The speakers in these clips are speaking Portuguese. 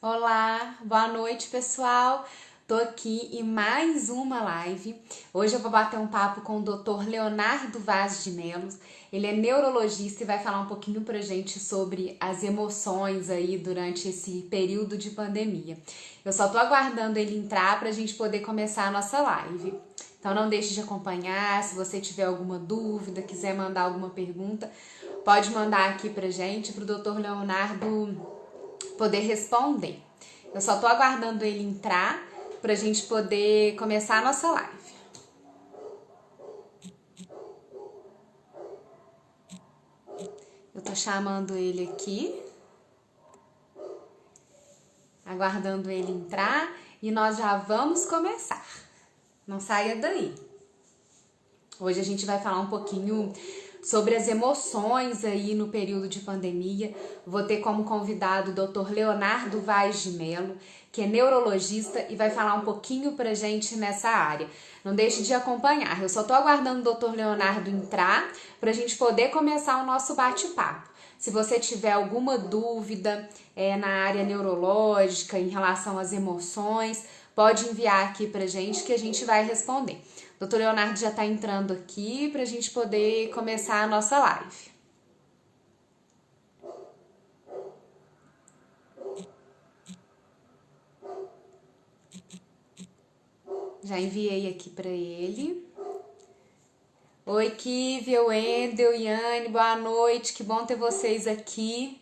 Olá, boa noite, pessoal. Tô aqui em mais uma live. Hoje eu vou bater um papo com o Dr. Leonardo Vaz de Mello. Ele é neurologista e vai falar um pouquinho pra gente sobre as emoções aí durante esse período de pandemia. Eu só tô aguardando ele entrar pra gente poder começar a nossa live. Então não deixe de acompanhar. Se você tiver alguma dúvida, quiser mandar alguma pergunta, pode mandar aqui pra gente, pro Dr. Leonardo poder responder. Eu só tô aguardando ele entrar pra gente poder começar a nossa live. Eu tô chamando ele aqui, aguardando ele entrar e nós já vamos começar. Não saia daí. Hoje a gente vai falar um pouquinho sobre as emoções aí no período de pandemia. Vou ter como convidado o Dr. Leonardo Vaz de Mello, que é neurologista e vai falar um pouquinho pra gente nessa área. Não deixe de acompanhar. Eu só tô aguardando o Dr. Leonardo entrar pra gente poder começar o nosso bate-papo. Se você tiver alguma dúvida na área neurológica em relação às emoções, pode enviar aqui pra gente que a gente vai responder. O Dr. Leonardo já está entrando aqui para a gente poder começar a nossa live. Já enviei aqui para ele. Oi, Kívia, Wendel, Yane, boa noite. Que bom ter vocês aqui.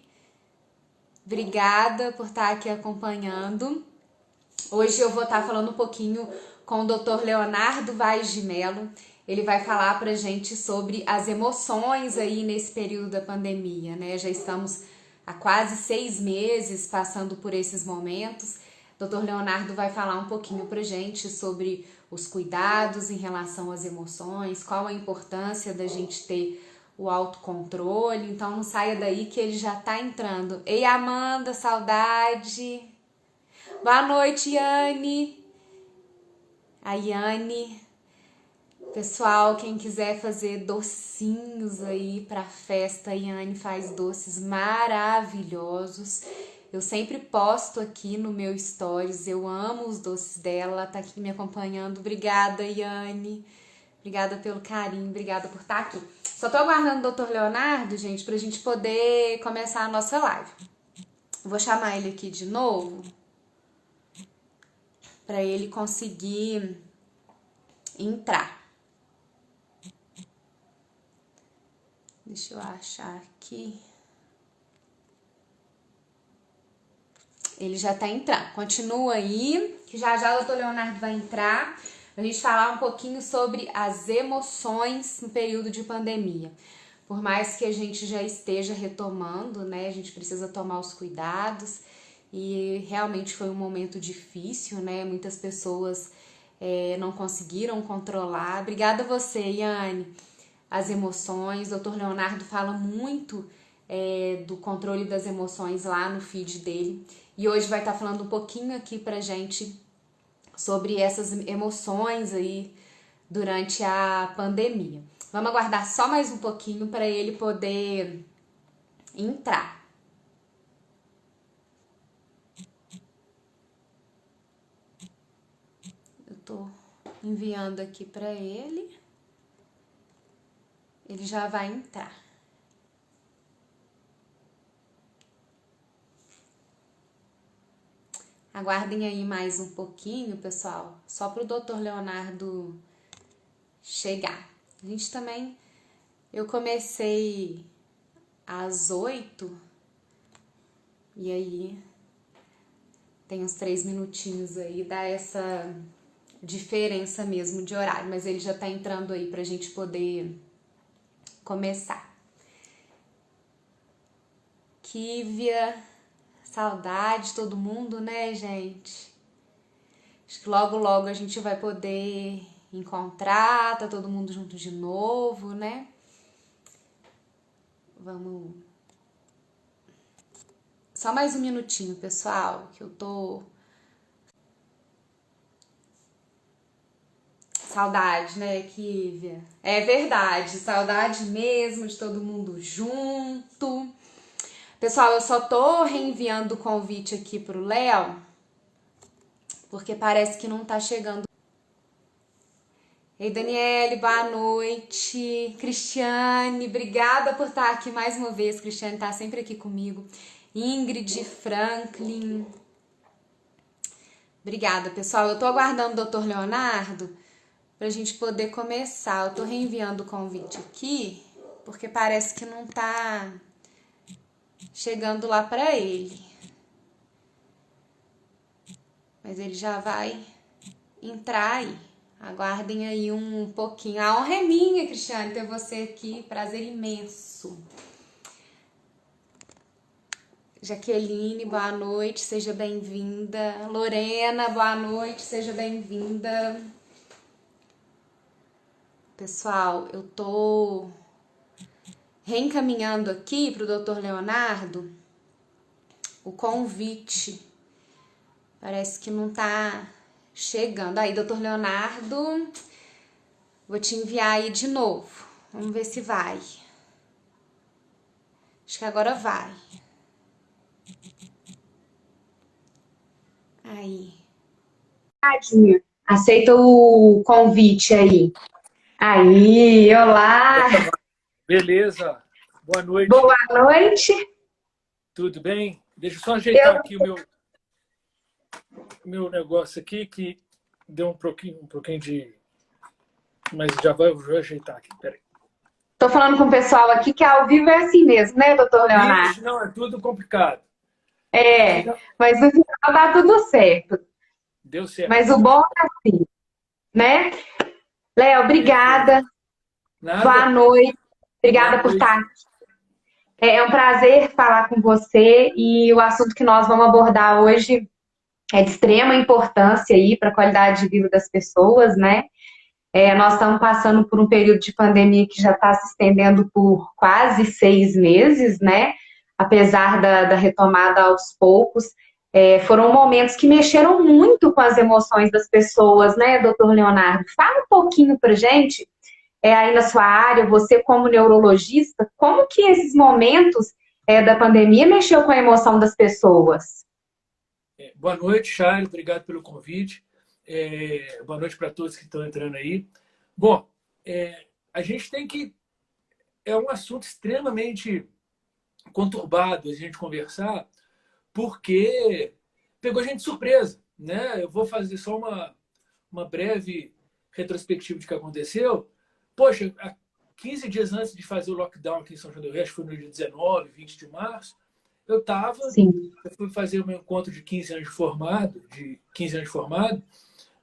Obrigada por estar aqui acompanhando. Hoje eu vou estar falando um pouquinho com o Dr. Leonardo Vaz de Mello. Ele vai falar pra gente sobre as emoções aí nesse período da pandemia, né? Já estamos há quase 6 meses passando por esses momentos. O Dr. Leonardo vai falar um pouquinho pra gente sobre os cuidados em relação às emoções, qual a importância da gente ter o autocontrole. Então não saia daí que ele já tá entrando. Ei, Amanda, saudade! Boa noite, Yane! A Yane, pessoal, quem quiser fazer docinhos aí pra festa, a Yane faz doces maravilhosos. Eu sempre posto aqui no meu stories, eu amo os doces dela, ela tá aqui me acompanhando. Obrigada, Yane. Obrigada pelo carinho, obrigada por estar aqui. Só tô aguardando o Dr. Leonardo, gente, pra gente poder começar a nossa live. Vou chamar ele aqui de novo para ele conseguir entrar. Deixa eu achar aqui. Ele já tá entrando. Continua aí, que já já o Dr. Leonardo vai entrar pra gente falar um pouquinho sobre as emoções no período de pandemia. Por mais que a gente já esteja retomando, né, a gente precisa tomar os cuidados e realmente foi um momento difícil, né, muitas pessoas não conseguiram controlar. Obrigada a você, Yane. As emoções, o Dr. Leonardo fala muito do controle das emoções lá no feed dele. E hoje vai estar falando um pouquinho aqui pra gente sobre essas emoções aí durante a pandemia. Vamos aguardar só mais um pouquinho para ele poder entrar. Eu tô enviando aqui para ele. Ele já vai entrar. Aguardem aí mais um pouquinho, pessoal, só para o Dr. Leonardo chegar. A gente também, eu comecei às 8 e aí tem uns 3 minutinhos aí, dá essa diferença mesmo de horário, mas ele já tá entrando aí pra gente poder começar. Kívia, saudade de todo mundo, né, gente? Acho que logo, logo a gente vai poder encontrar, tá todo mundo junto de novo, né? Vamos... Só mais um minutinho, pessoal, que eu tô... Saudade, né, Kívia? É verdade, saudade mesmo de todo mundo junto. Pessoal, eu só tô reenviando o convite aqui pro Léo, porque parece que não tá chegando. Ei, Daniele, boa noite. Cristiane, obrigada por estar aqui mais uma vez. Cristiane tá sempre aqui comigo. Ingrid, Franklin. Obrigada, pessoal. Eu tô aguardando o Dr. Leonardo pra gente poder começar. Eu tô reenviando o convite aqui, porque parece que não tá chegando lá pra ele. Mas ele já vai entrar aí. Aguardem aí um pouquinho. A honra é minha, Cristiane, ter você aqui. Prazer imenso. Jaqueline, boa noite, seja bem-vinda. Lorena, boa noite, seja bem-vinda. Pessoal, eu tô reencaminhando aqui pro Dr. Leonardo o convite. Parece que não tá chegando. Aí, Dr. Leonardo, vou te enviar aí de novo. Vamos ver se vai. Acho que agora vai. Aí. Aceita o convite aí. Aí, olá. Beleza. Boa noite. Boa noite. Tudo bem? Deixa eu só ajeitar aqui o meu negócio aqui, que deu um pouquinho de... Mas vou ajeitar aqui, peraí. Tô falando com o pessoal aqui que ao vivo é assim mesmo, né, doutor Leonardo? Isso, não, é tudo complicado. Mas no final dá tudo certo. Deu certo. Mas o bom é assim, né? Léo, obrigada. Nada. Boa noite. Obrigada por estar aqui. É um prazer falar com você e o assunto que nós vamos abordar hoje é de extrema importância aí para a qualidade de vida das pessoas, né? Nós estamos passando por um período de pandemia que já está se estendendo por quase 6 meses, né? Apesar da retomada aos poucos. Foram momentos que mexeram muito com as emoções das pessoas, né, doutor Leonardo? Fala um pouquinho pra gente, aí na sua área, você como neurologista, como que esses momentos da pandemia mexeu com a emoção das pessoas? Boa noite, Charles. Obrigado pelo convite. Boa noite para todos que estão entrando aí. Bom, a gente tem que... É um assunto extremamente conturbado a gente conversar, porque pegou a gente de surpresa, né? Eu vou fazer só uma breve retrospectiva de que aconteceu. Poxa, 15 dias antes de fazer o lockdown aqui em São João del Rei, acho que foi no dia 19, 20 de março, eu fui fazer o meu encontro de 15 anos de formado,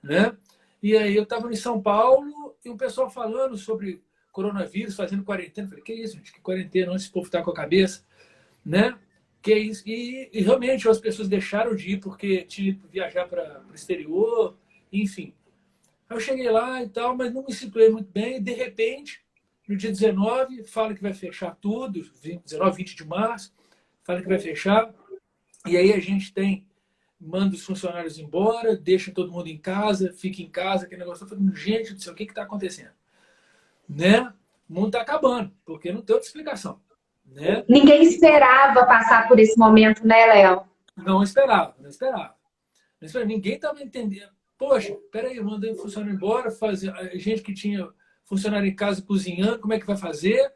né? E aí eu estava em São Paulo e o pessoal falando sobre coronavírus, fazendo quarentena. Eu falei, que isso, gente? Que quarentena? Onde esse povo está com a cabeça? Né? Que é isso. E realmente as pessoas deixaram de ir porque tinha que viajar para o exterior, enfim. Aí eu cheguei lá e tal, mas não me situei muito bem. E, de repente, no dia 19, fala que vai fechar tudo, 19, 20 de março, fala que vai fechar. E aí a gente manda os funcionários embora, deixa todo mundo em casa, fica em casa, aquele negócio. Eu falei, gente do céu, o que está acontecendo? Né? O mundo está acabando, porque não tem outra explicação. Né? Ninguém esperava passar por esse momento, né, Léo? Não esperava. Ninguém estava entendendo. Poxa, peraí, eu mandei o funcionário embora, a gente que tinha funcionário em casa cozinhando, como é que vai fazer?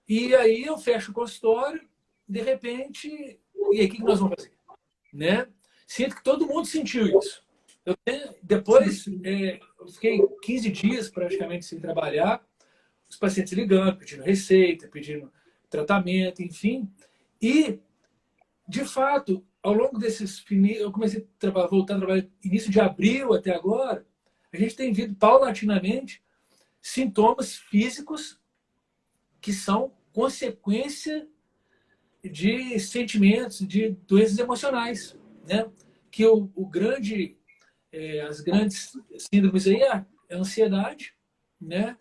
E aí eu fecho o consultório, de repente, e aí o que nós vamos fazer? Né? Sinto que todo mundo sentiu isso. Depois, eu fiquei 15 dias praticamente sem trabalhar, os pacientes ligando, pedindo receita, pedindo tratamento, enfim. E, de fato, ao longo desses... Eu comecei a voltar a trabalhar início de abril até agora, a gente tem visto paulatinamente sintomas físicos que são consequência de sentimentos, de doenças emocionais, né? Que as grandes síndromes aí é a ansiedade, né?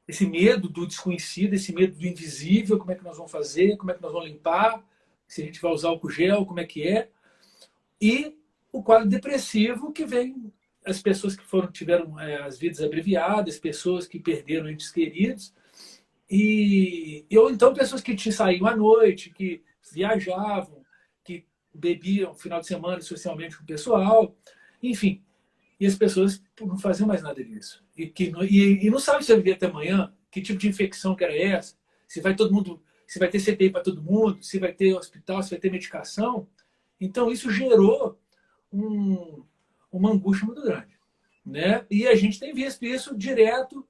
Esse medo do desconhecido, esse medo do invisível, como é que nós vamos fazer, como é que nós vamos limpar, se a gente vai usar álcool gel, como é que é. E o quadro depressivo, que vem as pessoas que tiveram as vidas abreviadas, pessoas que perderam entes queridos, ou então pessoas que te saíam à noite, que viajavam, que bebiam no final de semana socialmente com o pessoal, enfim. E as pessoas não faziam mais nada disso. E não sabem se vai viver até amanhã, que tipo de infecção que era essa, se vai todo mundo, se vai ter CTI para todo mundo, se vai ter hospital, se vai ter medicação. Então, isso gerou uma angústia muito grande. Né? E a gente tem visto isso direto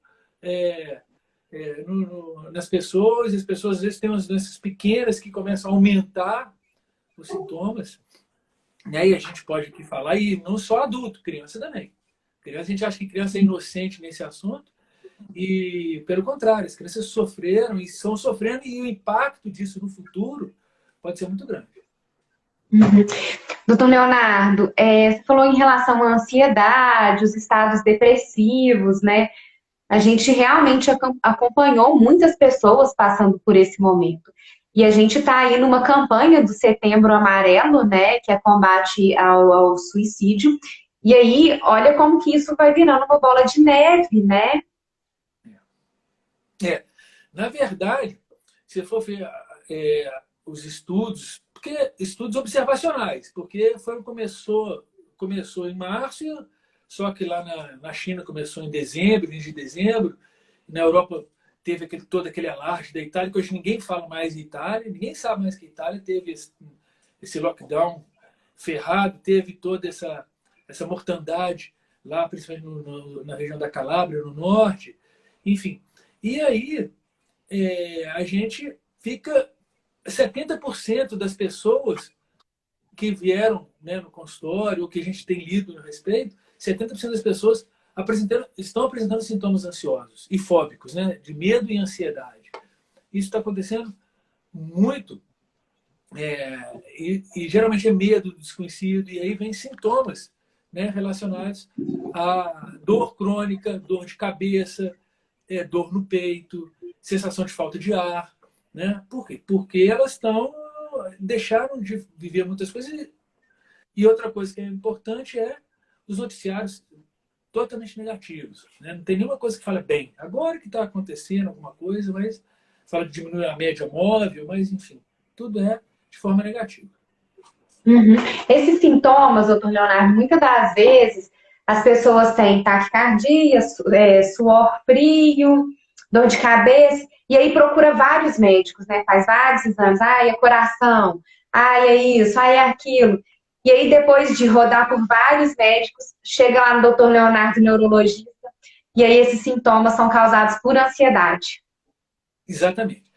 nas pessoas, e as pessoas às vezes têm umas doenças pequenas que começam a aumentar os sintomas. E aí a gente pode aqui falar, e não só adulto, criança também. Criança, a gente acha que criança é inocente nesse assunto, e pelo contrário, as crianças sofreram e estão sofrendo, e o impacto disso no futuro pode ser muito grande. Uhum. Doutor Leonardo, você falou em relação à ansiedade, os estados depressivos, né? A gente realmente acompanhou muitas pessoas passando por esse momento. E a gente está aí numa campanha do Setembro Amarelo, né, que é combate ao suicídio. E aí, olha como que isso vai virando uma bola de neve, né? Na verdade, se for ver os estudos, porque estudos observacionais, porque começou em março, só que lá na China começou em dezembro, início de dezembro, na Europa teve todo aquele alarde da Itália, que hoje ninguém fala mais de Itália, ninguém sabe mais que a Itália teve esse lockdown ferrado, teve toda essa mortandade lá, principalmente na região da Calábria, no norte, enfim. E aí a gente fica 70% das pessoas que vieram, né, no consultório, ou que a gente tem lido a respeito, 70% das pessoas estão apresentando sintomas ansiosos e fóbicos, né, de medo e ansiedade. Isso está acontecendo muito, e geralmente é medo do desconhecido, e aí vem sintomas, né, relacionados a dor crônica, dor de cabeça, dor no peito, sensação de falta de ar. Né? Por quê? Porque elas deixaram de viver muitas coisas. E outra coisa que é importante é os noticiários totalmente negativos. Né? Não tem nenhuma coisa que fala bem. Agora que está acontecendo alguma coisa, mas fala de diminuir a média móvel, mas enfim, tudo é de forma negativa. Uhum. Esses sintomas, doutor Leonardo, muitas das vezes as pessoas têm taquicardia, suor frio, dor de cabeça, e aí procura vários médicos, né? Faz vários exames, é coração, é isso, é aquilo. E aí, depois de rodar por vários médicos, chega lá no doutor Leonardo, neurologista, e aí esses sintomas são causados por ansiedade. Exatamente.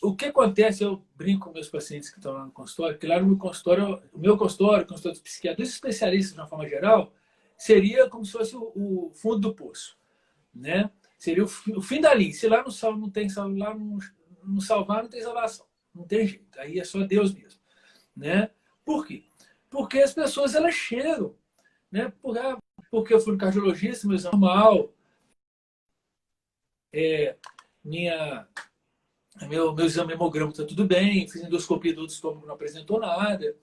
O que acontece, eu brinco com meus pacientes que estão lá no consultório, que lá no meu consultório, o consultório dos psiquiatras, dos especialistas de uma forma geral, seria como se fosse o fundo do poço, né? Seria o fim da linha. Se lá não tem lá não salvar, não tem salvação. Não tem jeito. Aí é só Deus mesmo, né? Por quê? Porque as pessoas elas chegam, né? Porque eu fui no cardiologista, meu exame normal, meu exame hemograma está tudo bem, fiz endoscopia do estômago, não apresentou nada,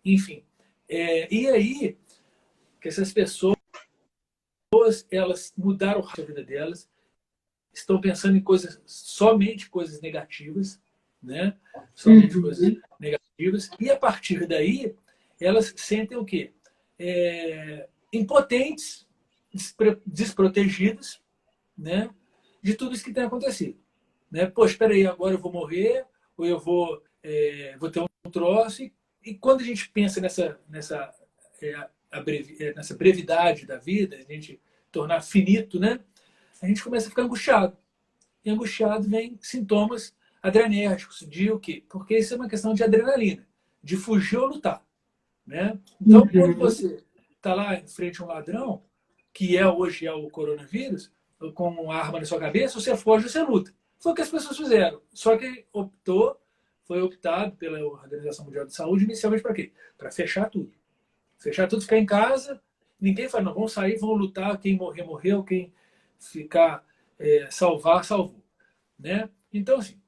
enfim. E aí, que essas pessoas, elas mudaram a vida delas, estão pensando em somente coisas negativas, né? Somente coisas negativas, e a partir daí, elas sentem o quê? Impotentes, desprotegidas, né? De tudo isso que tem acontecido. Né? Pô, espera aí, agora eu vou morrer, ou eu vou ter um troço. E quando a gente pensa nessa brevidade da vida, a gente tornar finito, né? A gente começa a ficar angustiado. E angustiado vem sintomas adrenérgicos, de o quê? Porque isso é uma questão de adrenalina, de fugir ou lutar. Né? Então, quando você está lá em frente a um ladrão, que hoje é o coronavírus, com uma arma na sua cabeça, você foge ou você luta. Foi o que as pessoas fizeram. Só que foi optado pela Organização Mundial de Saúde inicialmente para quê? Para fechar tudo. Fechar tudo, ficar em casa. Ninguém fala, não, vamos sair, vamos lutar. Quem morrer, morreu. Quem ficar, salvar, salvou. Né? Então, assim,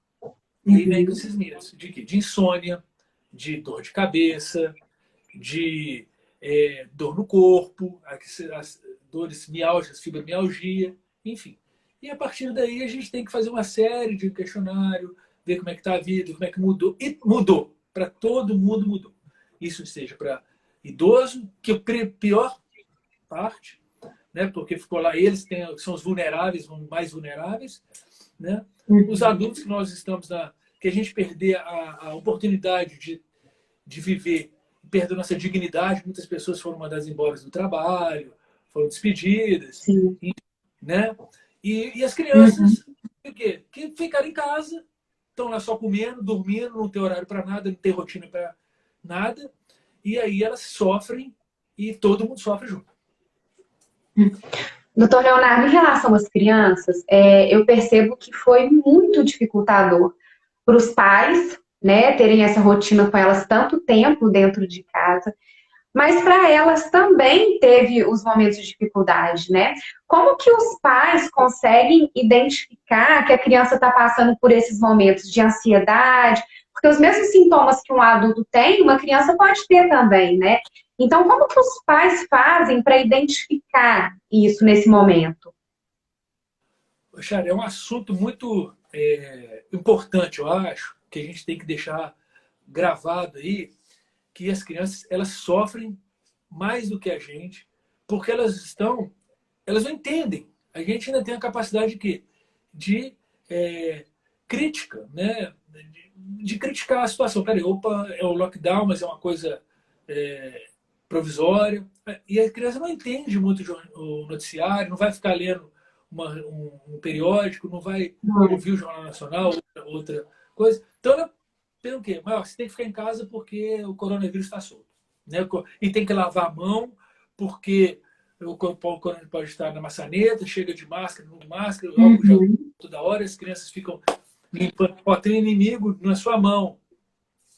aí vem com esses medos. De quê? De insônia, de dor de cabeça, de dor no corpo, as dores mialgias, fibromialgia, enfim. E a partir daí a gente tem que fazer uma série de questionário, ver como é que está a vida, como é que mudou. E mudou. para todo mundo mudou. Isso seja para idoso, que é a pior parte, né? Porque ficou lá, eles são os vulneráveis, mais vulneráveis, né? Os adultos que nós estamos que a gente perder a oportunidade de viver, perder nossa dignidade, muitas pessoas foram mandadas embora do trabalho, foram despedidas, Sim. né? E as Uhum. crianças que ficaram em casa, estão lá só comendo, dormindo, não tem horário para nada, não tem rotina para nada, e aí elas sofrem e todo mundo sofre junto. Doutor Leonardo, em relação às crianças, eu percebo que foi muito dificultador para os pais, né, terem essa rotina com elas tanto tempo dentro de casa, mas para elas também teve os momentos de dificuldade, né? Como que os pais conseguem identificar que a criança está passando por esses momentos de ansiedade? Porque os mesmos sintomas que um adulto tem, uma criança pode ter também, né? Então, como que os pais fazem para identificar isso nesse momento? Poxa, é um assunto muito importante, eu acho, que a gente tem que deixar gravado aí, que as crianças elas sofrem mais do que a gente, porque elas não entendem. A gente ainda tem a capacidade de quê? De crítica, né? De criticar a situação. Peraí, opa, é o lockdown, mas é uma coisa provisória. E a criança não entende muito o noticiário, não vai ficar lendo um periódico, não vai ouvir o Jornal Nacional, outra coisa. Então ela tem o quê? Mas, você tem que ficar em casa porque o coronavírus está solto. Né? E tem que lavar a mão porque o coronavírus pode estar na maçaneta, chega de máscara, não de máscara, álcool já toda hora, as crianças ficam limpando, pode ter um inimigo na sua mão.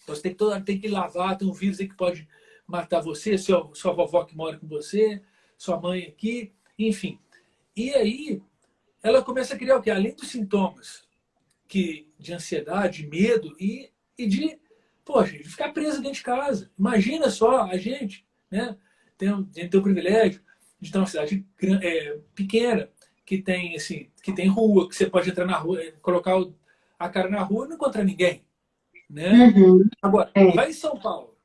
Então você tem que lavar, tem um vírus aí que pode matar você, sua vovó que mora com você, sua mãe aqui, enfim. E aí ela começa a criar o quê? Além dos sintomas de ansiedade, de medo de, poxa, de ficar presa dentro de casa. Imagina só a gente, né? A gente tem o privilégio de estar numa cidade pequena, que tem rua, que você pode entrar na rua, colocar a cara na rua e não encontrar ninguém, né? Uhum. Agora, É. vai em São Paulo.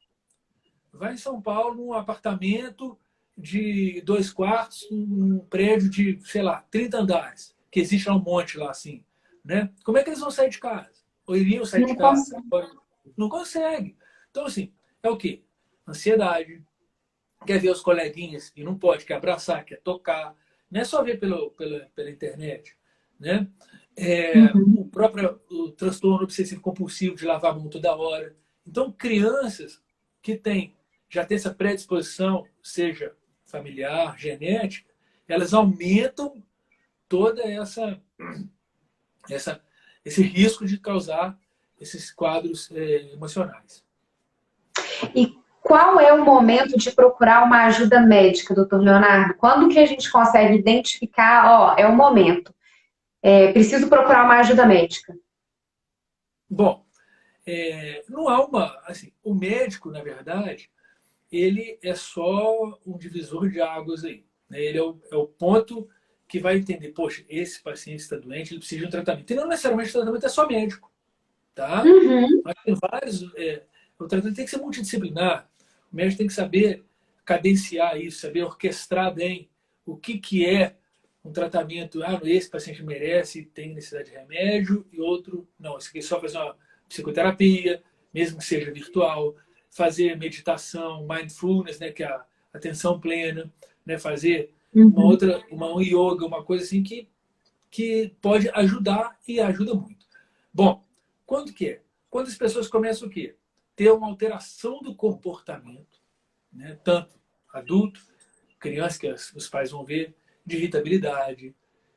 Vai em São Paulo, num apartamento de 2 quartos, num prédio de, sei lá, 30 andares, que existe lá um monte lá assim, né? Como é que eles vão sair de casa? Ou iriam sair de Não casa? consigo. Não consegue. Então, assim, é o quê? Ansiedade, quer ver os coleguinhas e não pode, quer abraçar, quer tocar. Não é só ver pela internet, né? Uhum. O transtorno obsessivo compulsivo de lavar a mão toda hora. Então, crianças que já têm essa predisposição, seja familiar, genética, elas aumentam toda essa esse risco de causar esses quadros emocionais. E qual é o momento de procurar uma ajuda médica, doutor Leonardo? Quando que a gente consegue identificar, ó, é o momento, preciso procurar uma ajuda médica? Bom, não há assim, o médico, na verdade, ele é só um divisor de águas aí. Né? Ele é o ponto que vai entender, poxa, esse paciente está doente, ele precisa de um tratamento. E não necessariamente o tratamento é só médico, tá? Uhum. Mas tem vários. O tratamento tem que ser multidisciplinar. O médico tem que saber cadenciar isso, saber orquestrar bem o que é um tratamento. Ah, esse paciente merece, tem necessidade de remédio, e outro, não, esse aqui só faz uma psicoterapia, mesmo que seja virtual, fazer meditação, mindfulness, né, que é a atenção plena, né, fazer Uhum. um yoga, uma coisa assim que pode ajudar e ajuda muito. Bom, quando que é? Quando as pessoas começam o quê? Ter uma alteração do comportamento, né? Tanto adulto, criança, que os pais vão ver, de irritabilidade,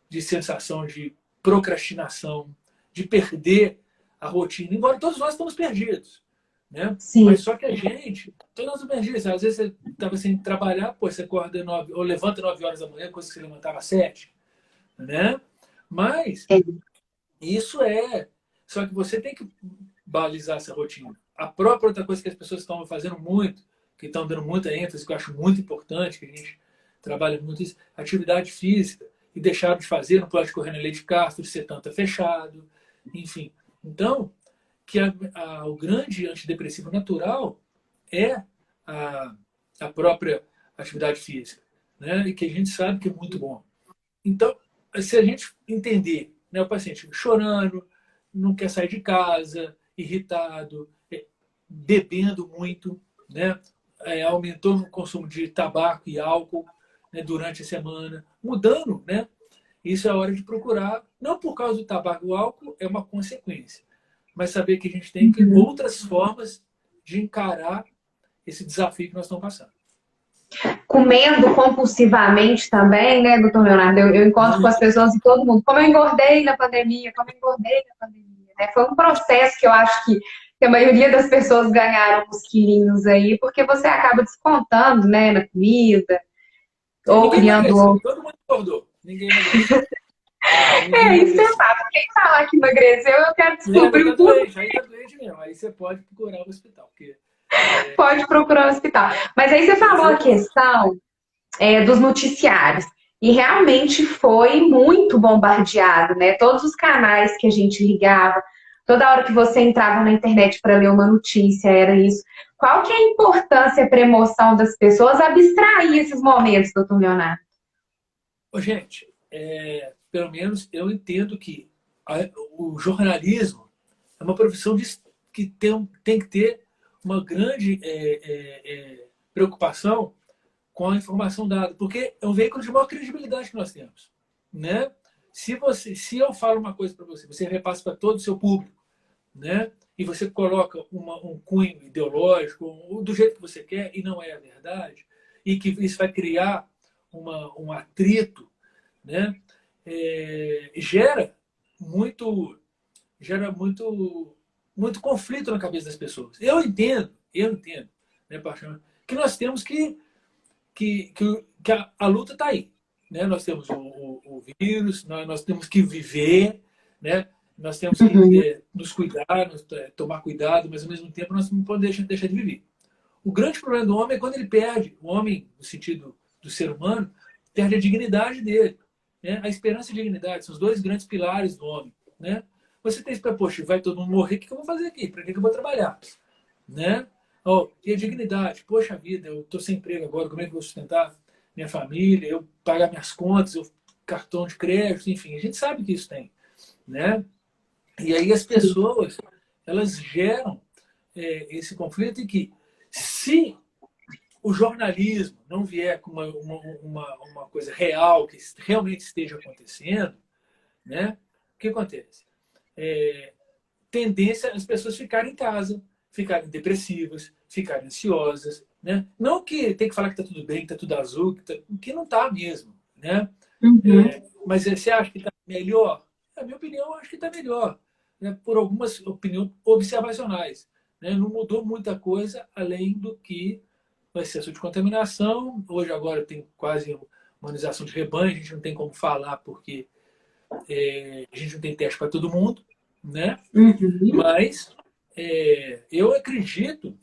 de sensação de procrastinação, de perder a rotina, embora todos nós estamos perdidos, né? Sim. Mas só que todos nós estamos perdidos. Às vezes você estava sem trabalhar, pô, você acorda 9, ou levanta 9 horas da manhã, coisa que você levantava às 7, né? Mas É. isso só que você tem que balizar essa rotina. A própria outra coisa que as pessoas estão fazendo muito, que estão dando muita ênfase, que eu acho muito importante, que a gente trabalha muito isso, atividade física. E deixaram de fazer, não pode correr na lei de Castro, ser tanta fechado, enfim. Então, que o grande antidepressivo natural é a, a própria atividade física, né? E que a gente sabe que é muito bom. Então, se a gente entender, né, o paciente chorando, não quer sair de casa, irritado, bebendo muito, né, aumentou o consumo de tabaco e álcool, né, durante a semana, mudando, né, isso é a hora de procurar, não por causa do tabaco e álcool, é uma consequência, mas saber que a gente tem outras formas de encarar esse desafio que nós estamos passando. Comendo compulsivamente também, né, doutor Leonardo? Eu encontro com as pessoas e todo mundo. Como eu engordei na pandemia, como eu engordei na pandemia, né? Foi um processo que eu acho que a maioria das pessoas ganharam uns quilinhos aí, porque você acaba descontando, né, na comida, ou Ninguém criando. emagreceu, todo mundo engordou. Ninguém emagreceu. Ninguém É, isso é emagreceu. fato. Quem falar que emagreceu, eu quero É, mas descobrir tá o porquê. doente, aí tá doente mesmo. Aí você pode procurar o hospital. Porque, Pode procurar o hospital. Mas aí você falou a exatamente. questão dos noticiários. E realmente foi muito bombardeado, né? Todos os canais que a gente ligava, toda hora que você entrava na internet para ler uma notícia, era isso. Qual que é a importância para a emoção das pessoas abstrair esses momentos, doutor Leonardo? Ô, gente, pelo menos eu entendo que o jornalismo é uma profissão que tem que ter uma grande preocupação com a informação dada, porque é um veículo de maior credibilidade que nós temos, né? Se eu falo uma coisa para você, você repassa para todo o seu público, né? E você coloca um cunho ideológico do jeito que você quer e não é a verdade, e que isso vai criar um atrito, né? Gera muito, gera muito conflito na cabeça das pessoas. Eu entendo, né, Paixão, que nós temos que a luta está aí. Né? Nós temos o vírus, nós temos que viver, né? Nós temos que Uhum. nos cuidar, tomar cuidado, mas ao mesmo tempo nós não podemos deixar de viver. O grande problema do homem é quando ele perde, o homem, no sentido do ser humano, perde a dignidade dele. Né? A esperança e a dignidade são os dois grandes pilares do homem. Né? Você tem para, poxa, vai todo mundo morrer, o que eu vou fazer aqui? Para que eu vou trabalhar? Né? Oh, e a dignidade, poxa vida, eu estou sem emprego agora, como é que eu vou sustentar minha família, eu pagar minhas contas, eu cartão de crédito, enfim, a gente sabe que isso tem, né? E aí as pessoas, elas geram esse conflito em que, se o jornalismo não vier com uma coisa real, que realmente esteja acontecendo, né? O que acontece? Tendência as pessoas ficarem em casa, ficarem depressivas, ficarem ansiosas, né? Não que tem que falar que está tudo bem, que está tudo azul, que não está mesmo, né? Uhum. Mas você acha que está melhor? Na minha opinião, eu acho que está melhor, né? Por algumas opiniões observacionais, né? Não mudou muita coisa além do que o excesso de contaminação. Hoje agora tem quase imunização de rebanho, a gente não tem como falar porque a gente não tem teste para todo mundo, né? Uhum. Mas eu acredito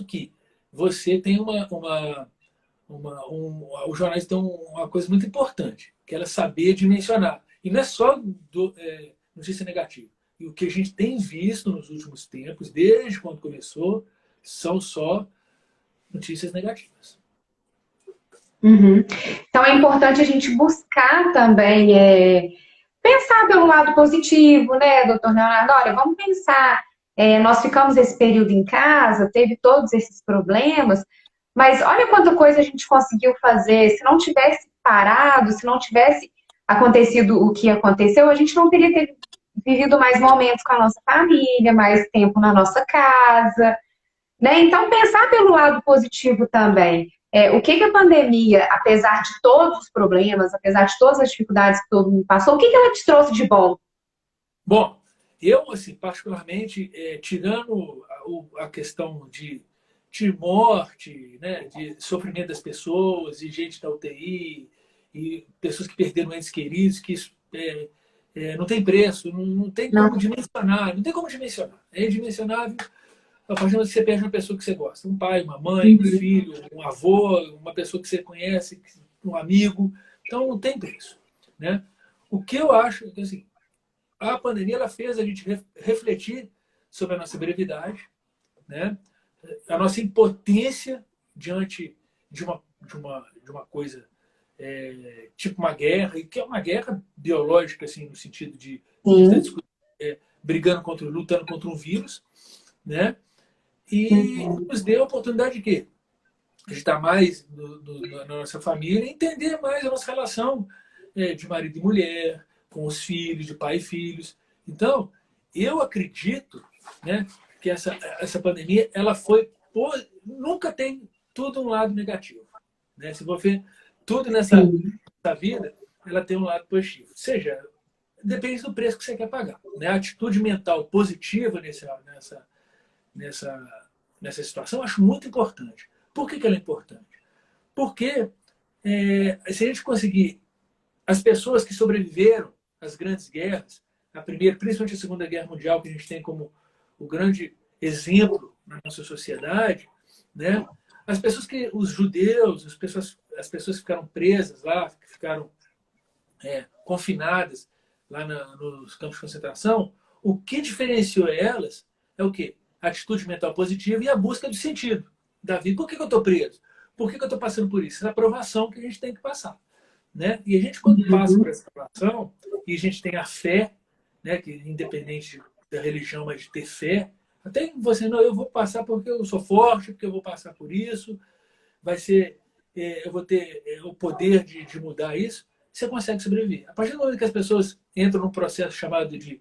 que você tem os jornais têm uma coisa muito importante, que é saber dimensionar. E não é só notícia negativa. E o que a gente tem visto nos últimos tempos, desde quando começou, são só notícias negativas. Uhum. Então é importante a gente buscar também pensar pelo lado positivo, né, doutor Leonardo? Olha, vamos pensar, nós ficamos esse período em casa, teve todos esses problemas, mas olha quanta coisa a gente conseguiu fazer. Se não tivesse parado, se não tivesse acontecido o que aconteceu, a gente não teria vivido mais momentos com a nossa família, mais tempo na nossa casa, né? Então, pensar pelo lado positivo também. O que a pandemia, apesar de todos os problemas, apesar de todas as dificuldades que todo mundo passou, o que ela te trouxe de bom? Bom, eu, assim, particularmente, tirando a questão de morte, né, de sofrimento das pessoas, e gente da UTI, e pessoas que perderam entes queridos, que isso não tem preço, não tem Não. como dimensionar, não tem como dimensionar. É indimensionável a partir do momento que você perde uma pessoa que você gosta. Um pai, uma mãe, um Uhum. filho, um avô, uma pessoa que você conhece, um amigo. Então, não tem preço. Né? O que eu acho, assim, a pandemia ela fez a gente refletir sobre a nossa brevidade, né? A nossa impotência diante de uma coisa tipo uma guerra, e que é uma guerra biológica, assim, no sentido de a gente Sim. está brigando lutando contra um vírus, né? E Uhum. nos deu a oportunidade de quê? De estar mais na nossa família e entender mais a nossa relação de marido e mulher, com os filhos, de pai e filhos. Então, eu acredito, né, que essa pandemia, ela foi... Nunca tem tudo um lado negativo. Né? Se você ver tudo nessa Sim. vida, ela tem um lado positivo. Seja, depende do preço que você quer pagar. Né? A atitude mental positiva nessa, nessa situação, eu acho muito importante. Por que ela é importante? Porque se a gente conseguir, as pessoas que sobreviveram às grandes guerras, a primeira, principalmente a Segunda Guerra Mundial, que a gente tem como o grande exemplo na nossa sociedade, né? As pessoas que, os judeus, as pessoas que ficaram presas lá, que ficaram confinadas lá nos campos de concentração, o que diferenciou elas é o quê? A atitude mental positiva e a busca do sentido da vida. Por que eu estou preso? Por que eu estou passando por isso? Essa é a aprovação que a gente tem que passar. Né? E a gente, quando passa por Uhum. essa aprovação, e a gente tem a fé, né, que independente da religião, mas de ter fé, até você, não, eu vou passar porque eu sou forte, porque eu vou passar por isso, vai ser, eu vou ter o poder de mudar isso, você consegue sobreviver. A partir do momento que as pessoas entram num processo chamado de,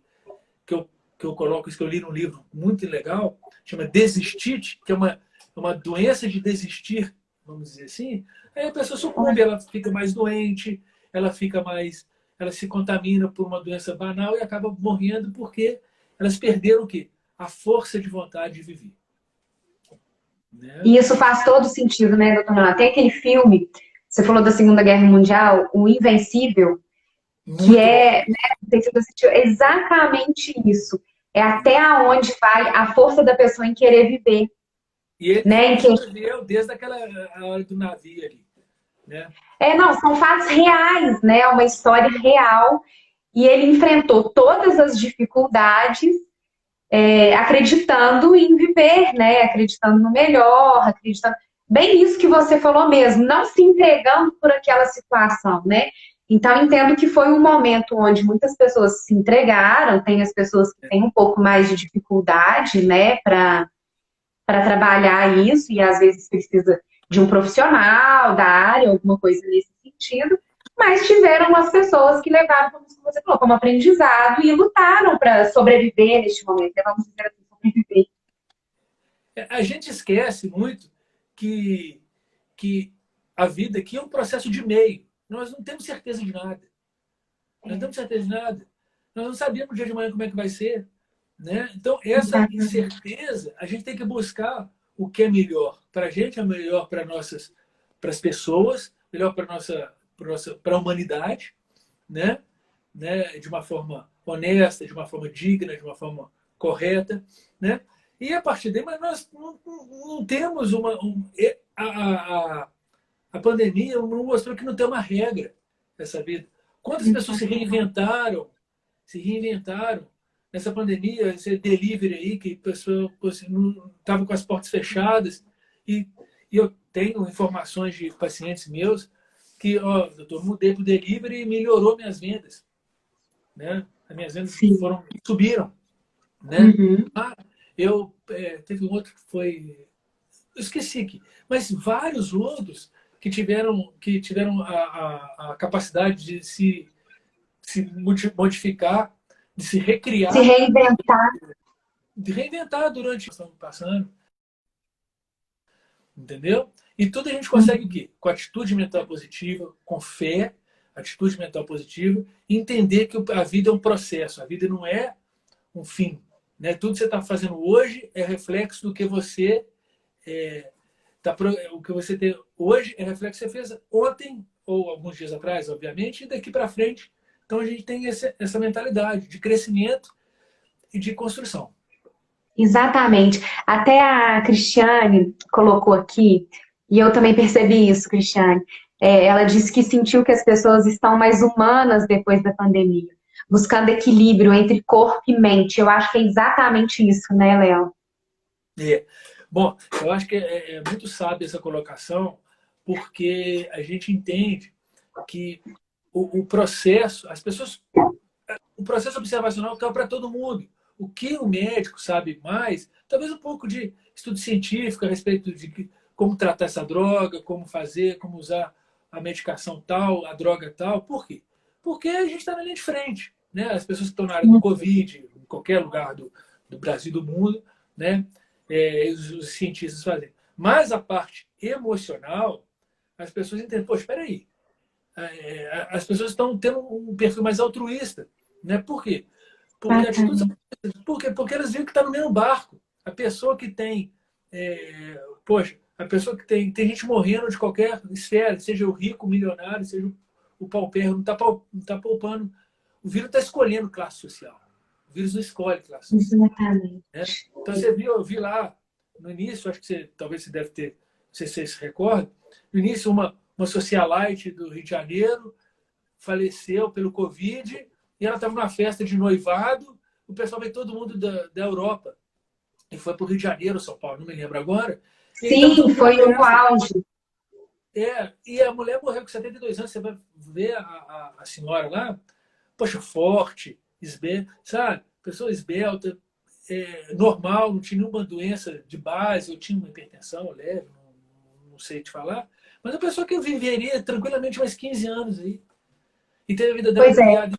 que eu, que eu coloco, isso que eu li num livro muito legal, chama desistite, que é uma doença de desistir, vamos dizer assim, aí a pessoa sucumbe, ela fica mais doente, ela se contamina por uma doença banal e acaba morrendo porque elas perderam o quê? A força de vontade de viver. Né? E isso faz todo sentido, né, doutor Renato? Tem aquele filme, você falou da Segunda Guerra Mundial, O Invencível, que Muito bom. é, né, não sei se você assistiu, é exatamente isso. É até aonde vai a força da pessoa em querer viver, E ele né? Em que sobreviveu desde aquela a hora do navio ali. Né? não, são fatos reais, né? Uma história real. E ele enfrentou todas as dificuldades, acreditando em viver, né? Acreditando no melhor, acreditando. Bem isso que você falou mesmo, não se entregando por aquela situação, né? Então, entendo que foi um momento onde muitas pessoas se entregaram, tem as pessoas que têm um pouco mais de dificuldade, né, para trabalhar isso, e às vezes precisa de um profissional da área, alguma coisa nesse sentido, mas tiveram as pessoas que levaram, como você falou, como aprendizado e lutaram para sobreviver neste momento, vamos dizer assim, sobreviver. A gente esquece muito que, que a vida aqui é um processo de meio. Nós não temos certeza de nada. Nós não temos certeza de nada. Nós não sabemos o dia de manhã como é que vai ser. Né? Então, essa incerteza, a gente tem que buscar o que é melhor para a gente, é melhor para as pessoas, melhor para a humanidade, né? De uma forma honesta, de uma forma digna, de uma forma correta. Né? E a partir daí, mas nós não temos a pandemia não mostrou que não tem uma regra nessa vida. Quantas pessoas se reinventaram nessa pandemia, esse delivery aí, que a pessoa não estava com as portas fechadas. E eu tenho informações de pacientes meus que, doutor, mudei para o delivery e melhorou minhas vendas. Né? As minhas vendas subiram. Né? Uhum. Teve um outro que foi... Eu esqueci aqui. Mas vários outros que tiveram a capacidade de se modificar, de se Se recriar, reinventar. de reinventar durante o que estamos passando. Entendeu? E tudo a gente consegue o quê? Com atitude mental positiva, com fé, atitude mental positiva, e entender que a vida é um processo, a vida não é um fim. Né? Tudo que você está fazendo hoje é reflexo do que você o que você tem hoje é reflexo que você fez ontem ou alguns dias atrás, obviamente, e daqui para frente. Então a gente tem essa mentalidade de crescimento e de construção. Exatamente. Até a Cristiane colocou aqui, e eu também percebi isso, Cristiane. Ela disse que sentiu que as pessoas estão mais humanas depois da pandemia. buscando equilíbrio entre corpo e mente. Eu acho que é exatamente isso, né, Léo? É. Bom, eu acho que é muito sábia essa colocação, porque a gente entende que o processo, as pessoas, o processo observacional está para todo mundo. O que o médico sabe mais, talvez um pouco de estudo científico a respeito de como tratar essa droga, como fazer, como usar a medicação tal, a droga tal. Por quê? Porque a gente está na linha de frente. Né? As pessoas que estão na área do Covid, em qualquer lugar do Brasil e do mundo, né? Os cientistas fazem. Mas a parte emocional, as pessoas entendem, poxa, espera aí, as pessoas estão tendo um perfil mais altruísta. Né? Por quê? Porque atitudes. Por quê? Porque elas viram que está no mesmo barco. A pessoa que tem. Poxa, a pessoa que tem gente morrendo de qualquer esfera, seja o rico, o milionário, seja o paupérrimo, não está poupando. O vírus está escolhendo classe social. O vírus não escolhe classe social. Exatamente. Né? Então você viu, eu vi lá no início, acho que talvez você deve ter, não sei se você se recorda, no início uma socialite do Rio de Janeiro faleceu pelo Covid e ela estava numa festa de noivado, o pessoal veio todo mundo da Europa e foi para o Rio de Janeiro, São Paulo, não me lembro agora, e aí estava todo Sim, mundo na foi o festa. auge. E a mulher morreu com 72 anos, você vai ver a senhora lá, poxa, forte, sabe? Pessoa esbelta, normal, não tinha nenhuma doença de base, eu tinha uma hipertensão leve, não sei te falar, mas a pessoa que viveria tranquilamente mais 15 anos aí, e teve a vida dela Pois é. ganhada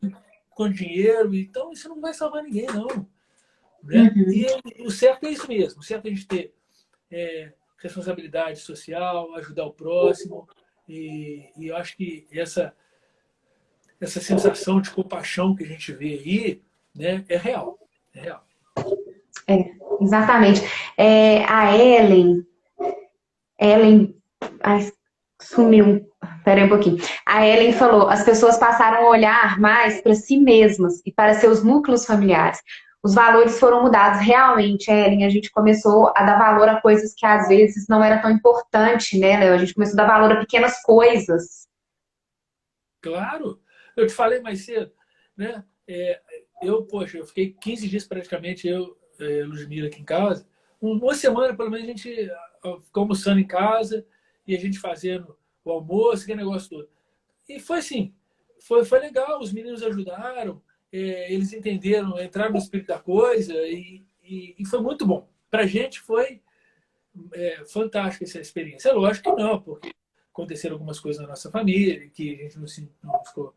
com dinheiro, então isso não vai salvar ninguém, não. Né? Uhum. E o certo é isso mesmo, o certo é a gente ter responsabilidade social, ajudar o próximo, e eu acho que essa sensação de compaixão que a gente vê aí, né, é real. É real. Exatamente. A Ellen, ai, sumiu. Peraí um pouquinho. A Ellen falou: as pessoas passaram a olhar mais para si mesmas e para seus núcleos familiares. Os valores foram mudados realmente, Ellen. A gente começou a dar valor a coisas que às vezes não era tão importante, né, Léo? A gente começou a dar valor a pequenas coisas. Claro, eu te falei mais cedo, né? Poxa, eu fiquei 15 dias praticamente, Ludmilla aqui em casa. Uma semana, pelo menos, a gente ficou almoçando em casa e a gente fazendo o almoço, aquele negócio todo. E foi assim, foi legal, os meninos ajudaram, eles entenderam, entraram no espírito da coisa e foi muito bom. Para a gente foi fantástica essa experiência. É lógico que não, porque aconteceram algumas coisas na nossa família, que a gente não ficou,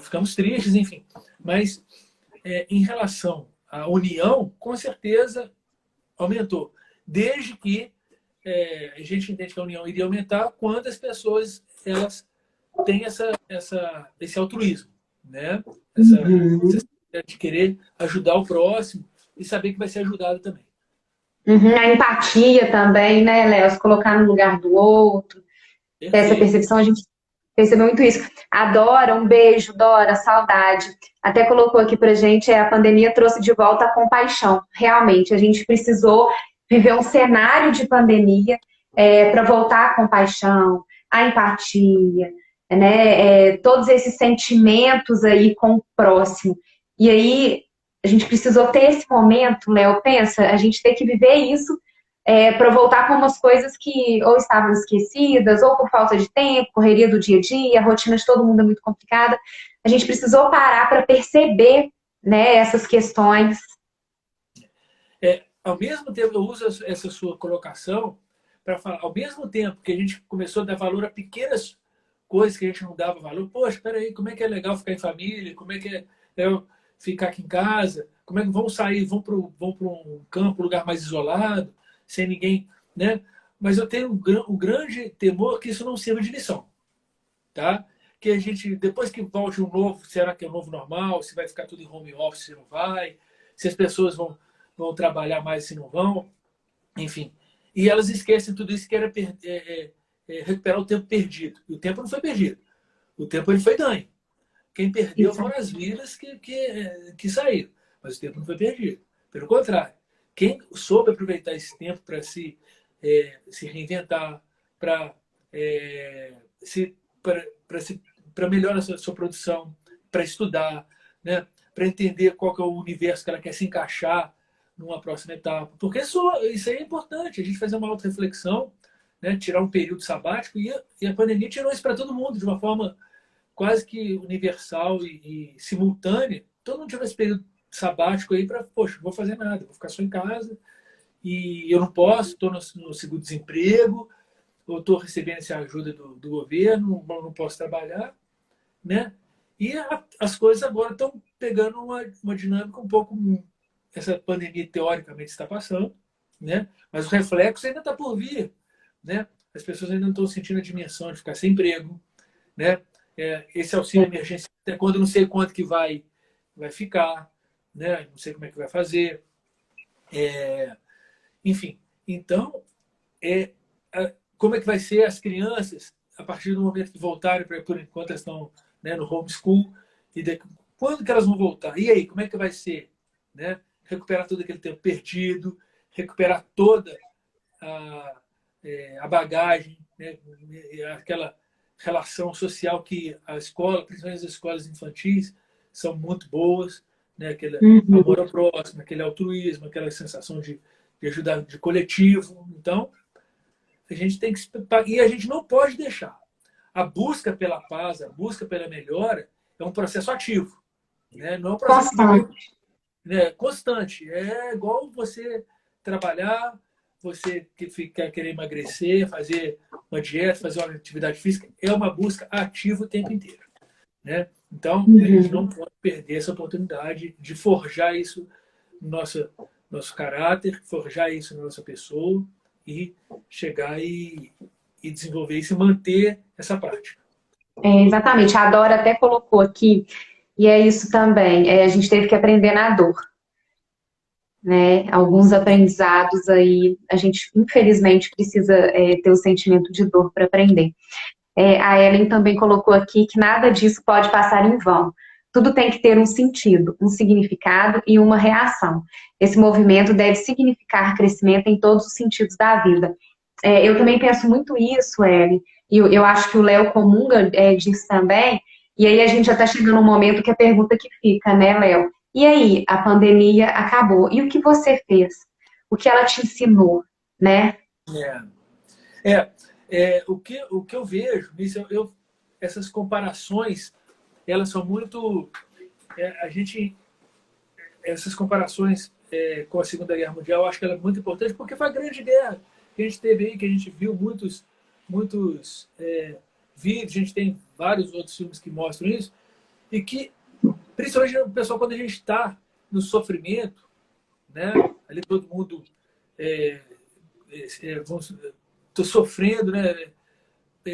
ficamos tristes, enfim. Mas em relação à união, com certeza aumentou. Desde que a gente entende que a união iria aumentar quando as pessoas elas têm esse altruísmo, né? Uhum. De querer ajudar o próximo e saber que vai ser ajudado também. Uhum. A empatia também, né, Léo? Se colocar no lugar do outro. Ter essa Perfeito. percepção, a gente percebeu muito isso. A Dora, um beijo, Dora, saudade. Até colocou aqui pra gente, a pandemia trouxe de volta a compaixão. Realmente, a gente precisou viver um cenário de pandemia para voltar a compaixão, a empatia, né? Todos esses sentimentos aí com o próximo. E aí, a gente precisou ter esse momento, Léo, pensa, a gente ter que viver isso para voltar com umas coisas que ou estavam esquecidas, ou por falta de tempo, correria do dia a dia, a rotina de todo mundo é muito complicada. A gente precisou parar para perceber, né, essas questões. Ao mesmo tempo, eu uso essa sua colocação para falar, ao mesmo tempo que a gente começou a dar valor a pequenas coisas que a gente não dava valor, poxa, espera aí, como é que é legal ficar em família, como é que eu ficar aqui em casa, como é que vamos sair, vamos para um campo, um lugar mais isolado, sem ninguém, né? Mas eu tenho um grande temor que isso não sirva de lição, tá? Que a gente, depois que volte um novo, será que é o novo normal? Se vai ficar tudo em home office, se não vai? Se as pessoas vão trabalhar mais, se não vão? Enfim. E elas esquecem tudo isso que era recuperar o tempo perdido. E o tempo não foi perdido. O tempo ele foi ganho. Quem perdeu Isso. foram as vidas que saíram. Mas o tempo não foi perdido. Pelo contrário. Quem soube aproveitar esse tempo para se reinventar, para melhorar a sua produção, para estudar, né? Para entender qual que é o universo que ela quer se encaixar numa próxima etapa. Porque isso aí é importante, a gente fazer uma auto-reflexão, né? Tirar um período sabático, e a pandemia tirou isso para todo mundo, de uma forma quase que universal e simultânea. Todo mundo tirou esse período sabático aí para, poxa, não vou fazer nada, vou ficar só em casa, e eu não posso, estou no seguro-desemprego, eu estou recebendo essa ajuda do governo, não posso trabalhar, né? E as coisas agora estão pegando uma dinâmica um pouco... Essa pandemia, teoricamente, está passando, né? Mas o reflexo ainda está por vir, né? As pessoas ainda não estão sentindo a dimensão de ficar sem emprego, né? Esse auxílio emergencial, até quando não sei quanto que vai ficar, né? Não sei como é que vai fazer. Enfim, então, como é que vai ser as crianças a partir do momento que voltarem, por enquanto elas estão, né, no homeschool, quando que elas vão voltar? E aí, como é que vai ser? Né? Recuperar todo aquele tempo perdido, recuperar toda a bagagem, né? Aquela relação social que a escola, principalmente as escolas infantis, são muito boas, né? Aquele amor ao próximo, aquele altruísmo, aquela sensação de ajudar, de coletivo. Então, a gente tem que... E a gente não pode deixar. A busca pela paz, a busca pela melhora é um processo ativo, né? Não é um processo constante. É igual você trabalhar, você querer emagrecer, fazer uma dieta, fazer uma atividade física. É uma busca ativa o tempo inteiro, né? Então, a gente não pode perder essa oportunidade de forjar isso no nosso caráter, forjar isso na nossa pessoa e chegar e desenvolver isso e manter essa prática. Exatamente. A Dora até colocou aqui, e é isso também, a gente teve que aprender na dor, né? Alguns aprendizados aí, a gente infelizmente precisa ter o sentimento de dor para aprender. A Ellen também colocou aqui que nada disso pode passar em vão. Tudo tem que ter um sentido, um significado e uma reação. Esse movimento deve significar crescimento em todos os sentidos da vida. Eu também penso muito isso, Ellen, e eu acho que o Léo comunga disso também, e aí a gente já está chegando no momento que a pergunta que fica, né, Léo? E aí, a pandemia acabou, e o que você fez? O que ela te ensinou, né? O que eu vejo nisso, essas comparações, elas são muito... essas comparações com a Segunda Guerra Mundial, eu acho que ela é muito importante, porque foi a grande guerra que a gente teve aí, que a gente viu muitos vídeos, a gente tem vários outros filmes que mostram isso, e que, principalmente o pessoal, quando a gente está no sofrimento, né, ali todo mundo tô sofrendo, né,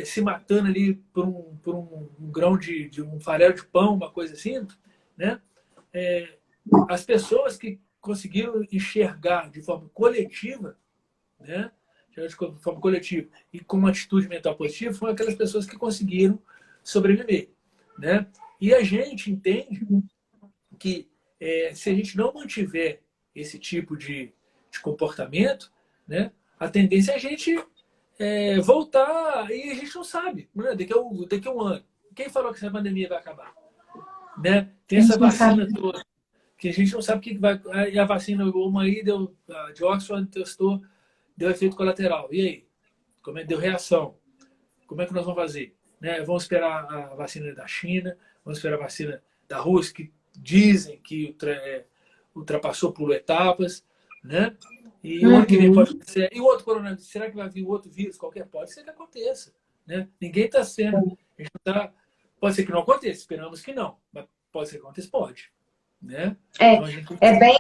se matando ali por um grão de um farelo de pão, uma coisa assim, né? As pessoas que conseguiram enxergar de forma coletiva, né, de forma coletiva e com uma atitude mental positiva, foram aquelas pessoas que conseguiram sobreviver, né? E a gente entende que se a gente não mantiver esse tipo de comportamento, né, a tendência é a gente voltar, e a gente não sabe, né? Daqui a um ano. Quem falou que essa pandemia vai acabar? Né? Tem essa vacina toda, que a gente não sabe o que vai... E a vacina, uma aí, a de Oxford testou, deu efeito colateral. E aí? Como é que deu reação? Como é que nós vamos fazer? Né? Vamos esperar a vacina da China, vamos esperar a vacina da Rússia, que dizem que ultrapassou por etapas, né? E o ano que vem pode acontecer. E o outro coronavírus, será que vai vir outro vírus qualquer? Pode ser que aconteça, né? Ninguém está sendo... Pode ser que não aconteça, esperamos que não. Mas pode ser que aconteça, pode. Né? Então, bem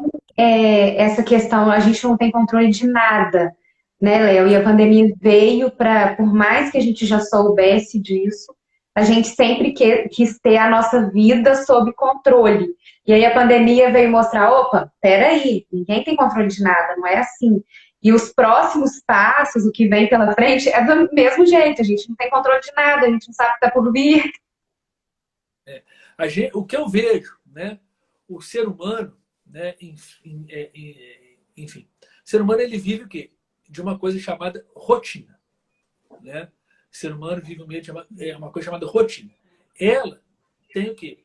essa questão, a gente não tem controle de nada, né, Léo? E a pandemia veio para, por mais que a gente já soubesse disso, a gente sempre quis ter a nossa vida sob controle. E aí a pandemia veio mostrar, opa, peraí, ninguém tem controle de nada, não é assim. E os próximos passos, o que vem pela frente, é do mesmo jeito, a gente não tem controle de nada, a gente não sabe o que está por vir. O que eu vejo, né? O ser humano, né? Enfim, o ser humano, ele vive o quê? De uma coisa chamada rotina, né? O ser humano vive um meio de uma coisa chamada rotina. Ela tem o quê?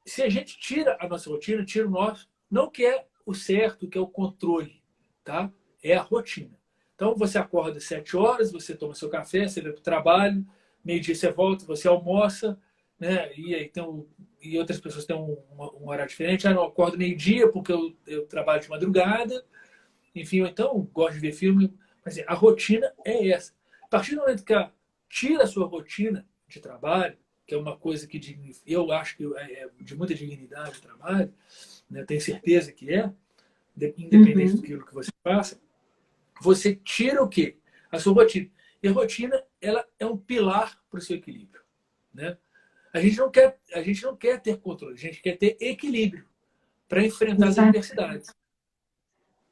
se a gente tira a nossa rotina, tira o nosso, não que é o certo, que é o controle, tá? É a rotina. Então, você acorda às 7 horas, você toma seu café, você vai para o trabalho, meio-dia você volta, você almoça, né? E aí e outras pessoas têm um horário diferente. Ah, não, eu acordo meio-dia porque eu trabalho de madrugada, enfim, ou então gosto de ver filme. Mas assim, a rotina é essa. A partir do momento que tira a sua rotina de trabalho, que é uma coisa que eu acho que é de muita dignidade o trabalho, né? Tenho certeza que é, independente do que você faça, você tira o quê? A sua rotina. E a rotina, ela é um pilar para o seu equilíbrio, né? A gente não quer ter controle, a gente quer ter equilíbrio para enfrentar as Exato. adversidades.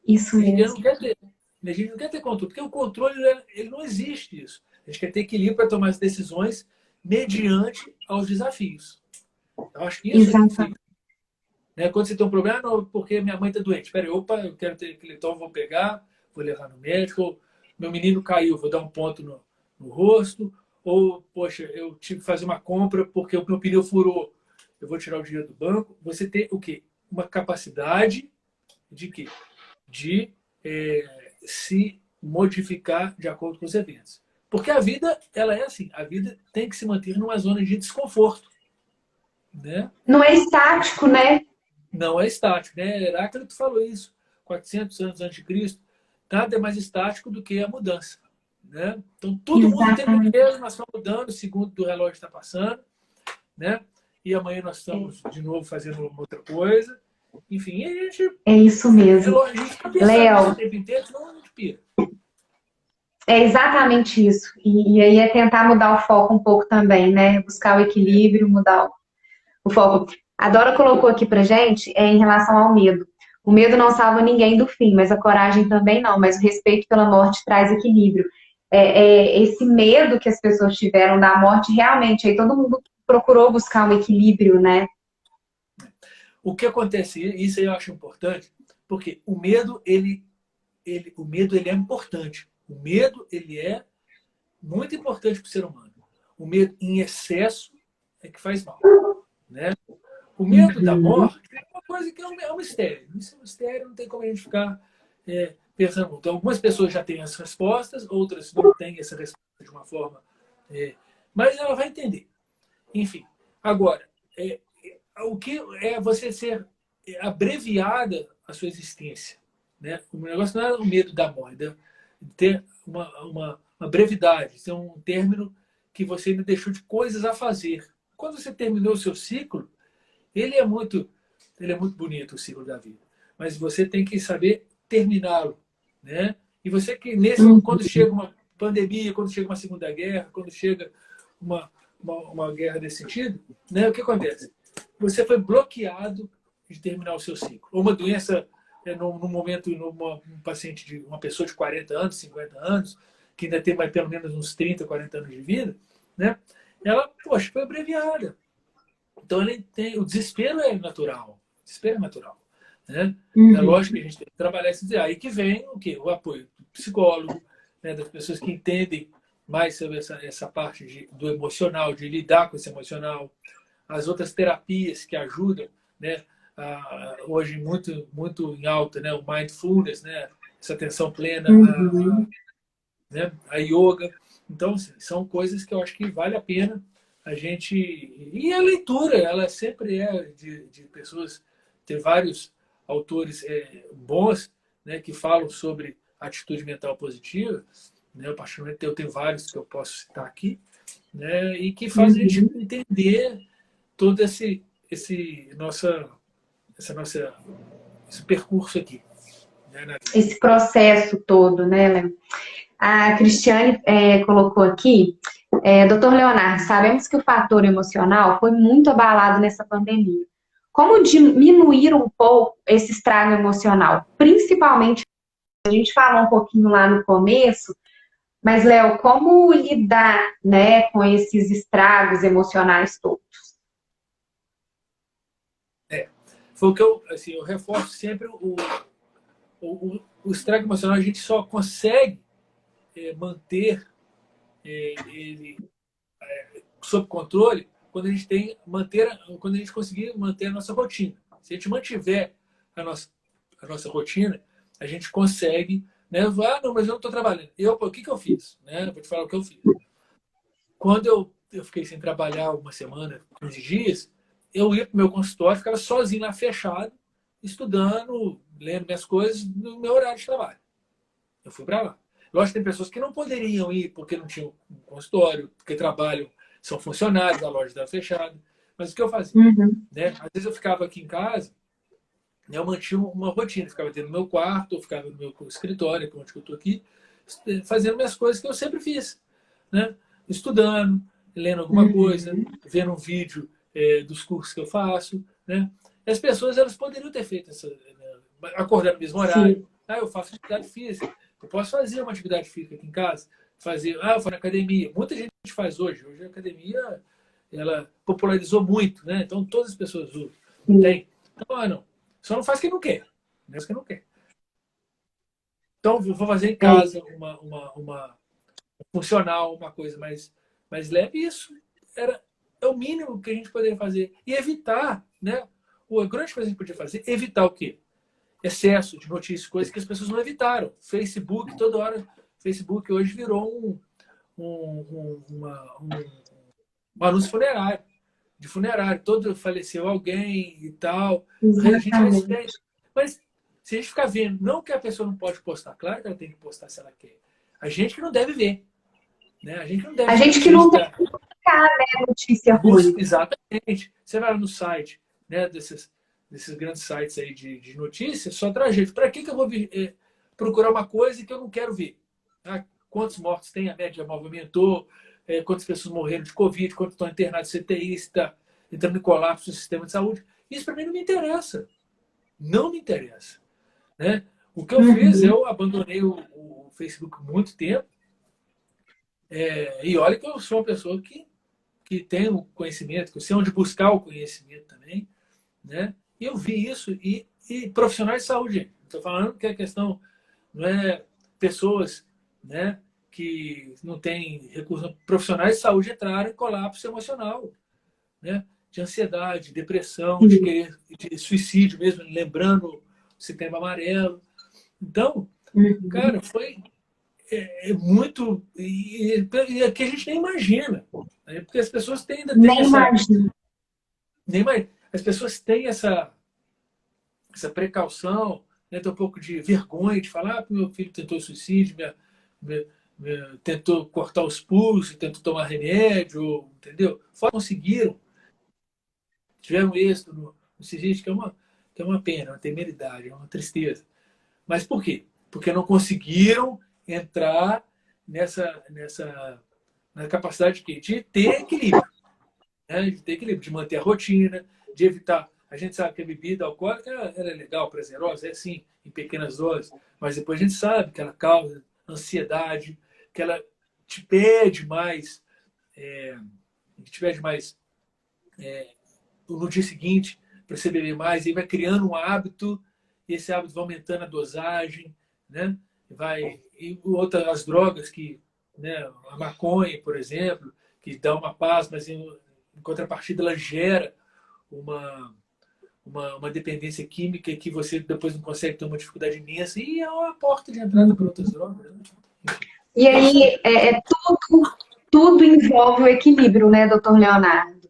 Isso A gente mesmo. não quer ter, a gente não quer ter controle, porque o controle ele não existe isso. A gente quer ter equilíbrio para tomar as decisões mediante aos desafios. Eu acho que isso a gente Exato. fica. Né? Quando você tem um problema, não, porque minha mãe está doente. Espera aí, opa, eu quero ter aquele tom, vou pegar, vou levar no médico. Meu menino caiu, vou dar um ponto no rosto. Ou, poxa, eu tive que fazer uma compra porque o meu pneu furou. Eu vou tirar o dinheiro do banco. Você tem o quê? Uma capacidade de quê? De se modificar de acordo com os eventos. Porque a vida, ela é assim. A vida tem que se manter numa zona de desconforto, né? Não é estático, né? Não é estático, né? Heráclito falou isso, 400 anos antes de Cristo. Nada é mais estático do que a mudança, né? Então, todo mundo tem o Exatamente. mesmo, nós estamos mudando, segundo o relógio está passando, né? E amanhã nós estamos de novo fazendo outra coisa. Enfim, a gente, É isso mesmo. a gente está pensando nisso o Léo, tempo inteiro, senão a gente pira. é exatamente isso. E aí é tentar mudar o foco um pouco também, né? Buscar o É, equilíbrio, mudar o foco. A Dora colocou aqui pra gente em relação ao medo. O medo não salva ninguém do fim, mas a coragem também não. Mas o respeito pela morte traz equilíbrio. Esse medo que as pessoas tiveram da morte, realmente, aí todo mundo procurou buscar um equilíbrio, né? o que acontece, isso aí eu acho importante, porque o medo ele é importante. O medo ele é muito importante para o ser humano. O medo em excesso é que faz mal, né? O medo da Uhum. morte é uma coisa que é um mistério. Isso é um mistério, não tem como a gente ficar pensando muito. Então, algumas pessoas já têm as respostas, outras não têm essa resposta de uma forma. Mas ela vai entender. Enfim, agora, o que é você ser abreviada a sua existência? Né? O negócio não é o medo da morte, de ter uma brevidade, ser um término que você ainda deixou de coisas a fazer. Quando você terminou o seu ciclo, ele é muito, ele é muito bonito, o ciclo da vida. Mas você tem que saber terminá-lo, né? E você que Uhum. quando chega uma pandemia, quando chega uma segunda guerra, quando chega uma guerra desse sentido, né? O que acontece? Você foi bloqueado de terminar o seu ciclo. Ou uma doença, num momento, um paciente de uma pessoa de 40 anos, 50 anos, que ainda tem mais, pelo menos uns 30, 40 anos de vida, né? Ela, poxa, foi abreviada. Então ele tem o desespero é natural, o desespero é natural, né? É Uhum. lógico que a gente tem que trabalhar esse dia. Aí que vem o quê? O apoio do psicólogo, né? Das pessoas que entendem mais sobre essa parte do emocional, de lidar com esse emocional, as outras terapias que ajudam, né? Hoje muito em alta, né? O mindfulness, né? Essa atenção plena, Uhum. né? A yoga. Então, assim, são coisas que eu acho que vale a pena a gente. E a leitura, ela sempre é de pessoas, tem vários autores bons, né, que falam sobre atitude mental positiva. Né? Particularmente, eu tenho vários que eu posso citar aqui, né, e que fazem a gente Uhum. entender todo essa nossa, esse percurso aqui, né, na vida. Esse processo todo, né, Léo? A Cristiane colocou aqui, Dr. Leonardo, sabemos que o fator emocional foi muito abalado nessa pandemia. Como diminuir um pouco esse estrago emocional? Principalmente, a gente falou um pouquinho lá no começo, mas, Léo, como lidar, né, com esses estragos emocionais todos? Foi o que eu reforço sempre o estresse emocional. A gente só consegue manter ele sob controle quando a gente quando a gente conseguir manter a nossa rotina. Se a gente mantiver a nossa rotina, a gente consegue, né? Ah, não, mas eu não estou trabalhando. O que eu fiz? Né? Vou te falar o que eu fiz. Quando eu fiquei sem trabalhar uma semana, 15 dias, eu ia para o meu consultório, ficava sozinho lá, fechado, estudando, lendo minhas coisas no meu horário de trabalho. Eu fui para lá. Lógico que tem pessoas que não poderiam ir porque não tinham um consultório, porque trabalham, são funcionários, a loja estava fechada. Mas o que eu fazia? Uhum. Né? Às vezes eu ficava aqui em casa, né? Eu mantinha uma rotina, ficava dentro do meu quarto, eu ficava no meu escritório, onde eu estou aqui, fazendo minhas coisas que eu sempre fiz. Né? Estudando, lendo alguma coisa, vendo um vídeo dos cursos que eu faço. Né? E as pessoas elas poderiam ter feito acordar no mesmo horário. Sim. Ah, eu faço atividade física. Eu posso fazer uma atividade física aqui em casa. Eu vou na academia. Muita gente faz hoje. Hoje a academia ela popularizou muito, né? Então todas as pessoas usam. Tem. Então, não. Só não faz quem não quer. Não faz quem não quer. Então, eu vou fazer em casa uma funcional, uma coisa mais leve. Isso é o mínimo que a gente poderia fazer. E evitar, né? A grande coisa que a gente podia fazer é evitar o quê? Excesso de notícias, coisas que as pessoas não evitaram. Facebook, toda hora. Facebook hoje virou um anúncio funerário. De funerário. Todo faleceu alguém e tal. A gente Exatamente. respeita. Mas se a gente ficar vendo, não que a pessoa não pode postar, claro que ela tem que postar se ela quer. A gente que não deve ver. Né? A gente não deve A ver. gente que não tem que buscar, né, notícia ruim. Exatamente. Você vai no site, né, desses grandes sites aí de notícias, só traz jeito. Para que eu vou procurar uma coisa que eu não quero ver? Ah, quantos mortos tem? A média aumentou? Quantas pessoas morreram de Covid? Quantos estão internados em CTI? Está entrando em colapso no sistema de saúde? Isso para mim não me interessa. Não me interessa. Né? O que eu fiz, eu abandonei o Facebook muito tempo. E olha que eu sou uma pessoa que tem o conhecimento, que eu sei onde buscar o conhecimento também. Né? E eu vi isso. E profissionais de saúde. Estou falando que a questão não é pessoas, né, que não têm recursos. Profissionais de saúde entraram em colapso emocional. Né? De ansiedade, depressão, de suicídio mesmo, lembrando o Setembro Amarelo. Então, cara, foi muito. E aqui a gente nem imagina. Né? Porque as pessoas ainda têm Nem essa. imagino. Nem mais, as pessoas têm essa precaução, né? Tem um pouco de vergonha de falar que meu filho tentou suicídio, tentou cortar os pulsos, tentou tomar remédio, entendeu? Conseguiram, tiveram êxito no suicídio, que é uma pena, uma temeridade, é uma tristeza. Mas por quê? Porque não conseguiram entrar na capacidade de ter equilíbrio. Né? De ter equilíbrio, de manter a rotina, de evitar. A gente sabe que a bebida alcoólica ela é legal, prazerosa, é sim, em pequenas doses, mas depois a gente sabe que ela causa ansiedade, que ela te pede mais, no dia seguinte para você beber mais, e vai criando um hábito, e esse hábito vai aumentando a dosagem, né? E outras drogas que, né, a maconha, por exemplo, que dá uma paz, mas em contrapartida ela gera uma dependência química que você depois não consegue ter uma dificuldade imensa e é uma porta de entrada para outras drogas. Né? E aí, tudo envolve o equilíbrio, né, doutor Leonardo?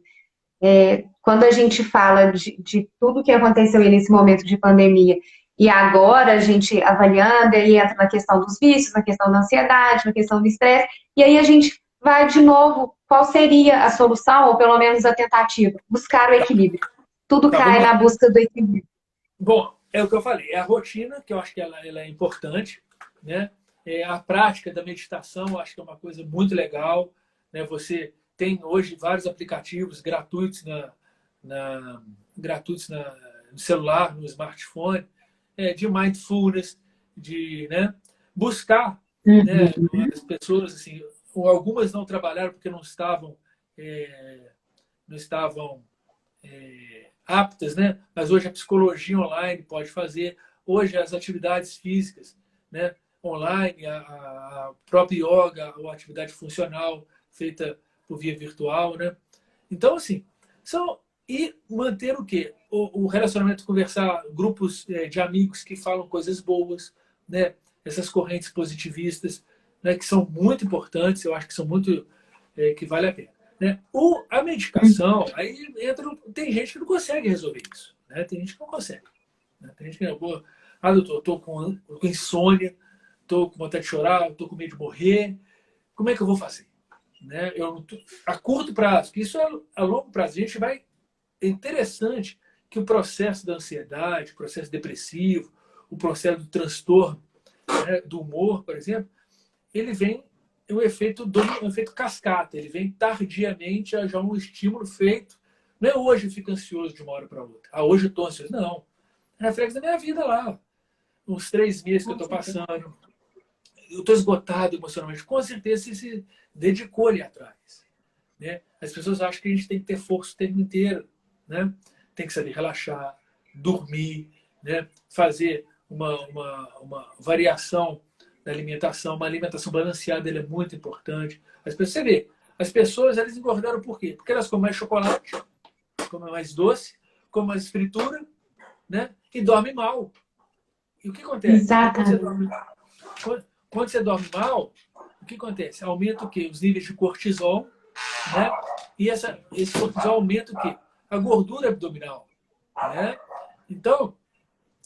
Quando a gente fala de tudo que aconteceu aí nesse momento de pandemia, e agora a gente avaliando, aí entra na questão dos vícios, na questão da ansiedade, na questão do estresse, e aí a gente vai de novo, qual seria a solução, ou pelo menos a tentativa? Buscar o equilíbrio. Tudo Tá, cai vamos na lá. busca do equilíbrio. Bom, é o que eu falei, é a rotina, que eu acho que ela é importante, né? A prática da meditação, eu acho que é uma coisa muito legal, né? Você tem hoje vários aplicativos gratuitos no celular, no smartphone, de mindfulness, né? Buscar, né? As pessoas, assim, algumas não trabalharam porque não estavam aptas, né? Mas hoje a psicologia online pode fazer, hoje as atividades físicas, né? Online, a própria yoga ou atividade funcional feita por via virtual, né? Então, assim, e manter o quê? O relacionamento, conversar, grupos de amigos que falam coisas boas, né? Essas correntes positivistas, né? Que são muito importantes, eu acho que são muito, que vale a pena. Né? A medicação, aí entra, tem gente que não consegue resolver isso, né? Tem gente que não consegue. Né? Tem gente que não, doutor, estou com insônia, estou com vontade de chorar, estou com medo de morrer, como é que eu vou fazer? Né? A curto prazo, que isso a longo prazo, a gente vai. É interessante que o processo da ansiedade, o processo depressivo, o processo do transtorno, né, do humor, por exemplo, ele vem um efeito cascata, ele vem tardiamente a já um estímulo feito. Não é hoje eu fico ansioso de uma hora para outra. Ah, hoje eu estou ansioso. Não. É reflexo da minha vida lá. Uns 3 meses que eu estou passando. Eu estou esgotado emocionalmente. Com certeza você se dedicou ali atrás. Né? As pessoas acham que a gente tem que ter força o tempo inteiro. Né? Tem que saber relaxar, dormir, né? Fazer uma variação da alimentação. Uma alimentação balanceada é muito importante. Você vê, as pessoas elas engordaram por quê? Porque elas comem mais chocolate, comem mais doce, comem mais fritura, né? E dormem mal. E o que acontece? Exatamente. Quando você dorme mal, o que acontece? Aumenta o quê? Os níveis de cortisol, né? E esse cortisol aumenta o quê? A gordura abdominal, né? Então,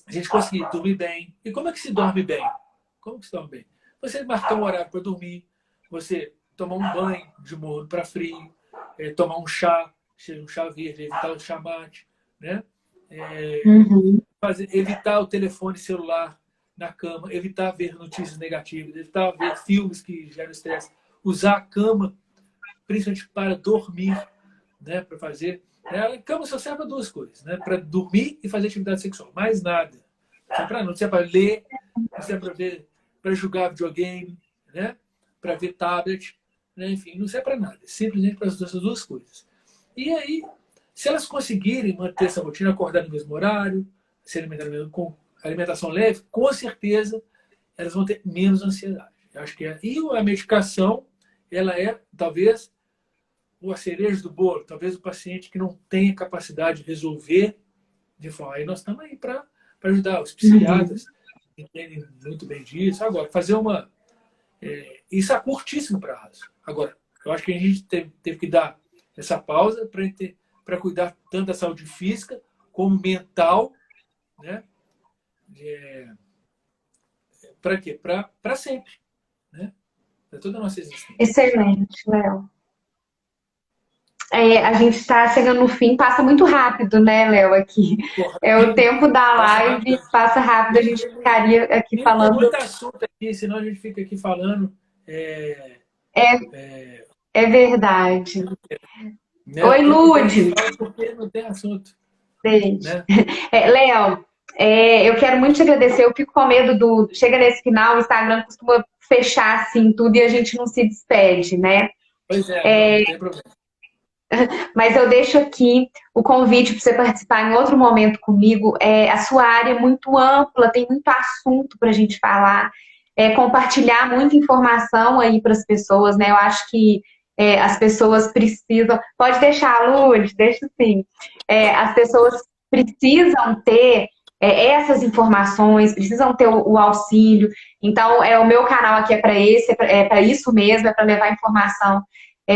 a gente conseguir dormir bem. E como é que se dorme bem? Como que se dorme bem? Você marcar um horário para dormir, você tomar um banho de morno para frio, tomar um chá verde, evitar o chá mate, né? Evitar o telefone celular na cama, evitar ver notícias negativas, evitar ver filmes que geram estresse, usar a cama, principalmente para dormir, né? Para fazer. A cama só serve para 2 coisas, né? Para dormir e fazer atividade sexual. Mais nada. Não serve para ler, não serve para ver, para jogar videogame, né? Para ver tablet, né? Enfim, não serve para nada. Simplesmente para essas 2 coisas. E aí, se elas conseguirem manter essa rotina, acordar no mesmo horário, se alimentar com alimentação leve, com certeza elas vão ter menos ansiedade. Eu acho que E a medicação, ela é talvez a cereja do bolo. Talvez o paciente que não tenha capacidade de resolver de forma. Aí nós estamos aí para ajudar. Os psiquiatras entendem muito bem disso. Agora, fazer isso a curtíssimo prazo. Agora, eu acho que a gente teve que dar essa pausa para cuidar tanto da saúde física como mental, né? Para quê? Para sempre. Né? Para toda a nossa existência. Excelente, Léo. A gente está chegando no fim, passa muito rápido, né, Léo, aqui. Porra, O tempo da passa live rápido. passa rápido, a gente ficaria aqui Tem falando. muito assunto aqui, senão a gente fica aqui falando. É verdade. Né? Oi, Lude. Porque não tem assunto. Beijo. Né? Léo, eu quero muito te agradecer. Eu fico com medo chega nesse final, o Instagram costuma fechar assim tudo e a gente não se despede, né? Pois não tem problema. Mas eu deixo aqui o convite para você participar em outro momento comigo. A sua área é muito ampla, tem muito assunto para a gente falar, compartilhar muita informação aí para as pessoas, né? Eu acho que as pessoas precisam. Pode deixar, Lourdes, deixa sim. As pessoas precisam ter essas informações, precisam ter o auxílio. Então, o meu canal aqui é para isso mesmo, é para levar informação.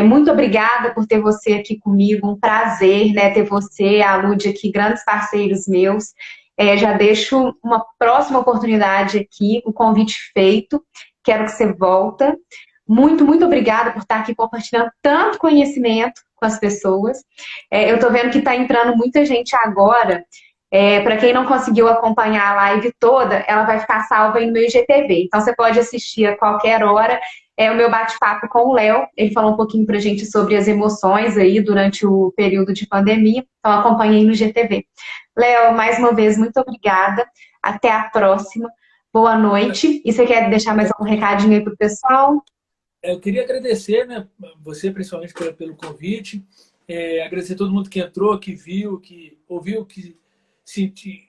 Muito obrigada por ter você aqui comigo, um prazer, né, ter você, a Lud aqui, grandes parceiros meus. Já deixo uma próxima oportunidade aqui, o convite feito, quero que você volta. Muito, muito obrigada por estar aqui compartilhando tanto conhecimento com as pessoas. Eu estou vendo que está entrando muita gente agora. Para quem não conseguiu acompanhar a live toda, ela vai ficar salva aí no meu IGTV. Então, você pode assistir a qualquer hora. O meu bate-papo com o Léo. Ele falou um pouquinho pra gente sobre as emoções aí durante o período de pandemia. Então, acompanhei no IGTV. Léo, mais uma vez, muito obrigada. Até a próxima. Boa noite. E você quer deixar mais algum recadinho aí pro pessoal? Eu queria agradecer, né, você principalmente pelo convite. Agradecer a todo mundo que entrou, que viu, que ouviu, que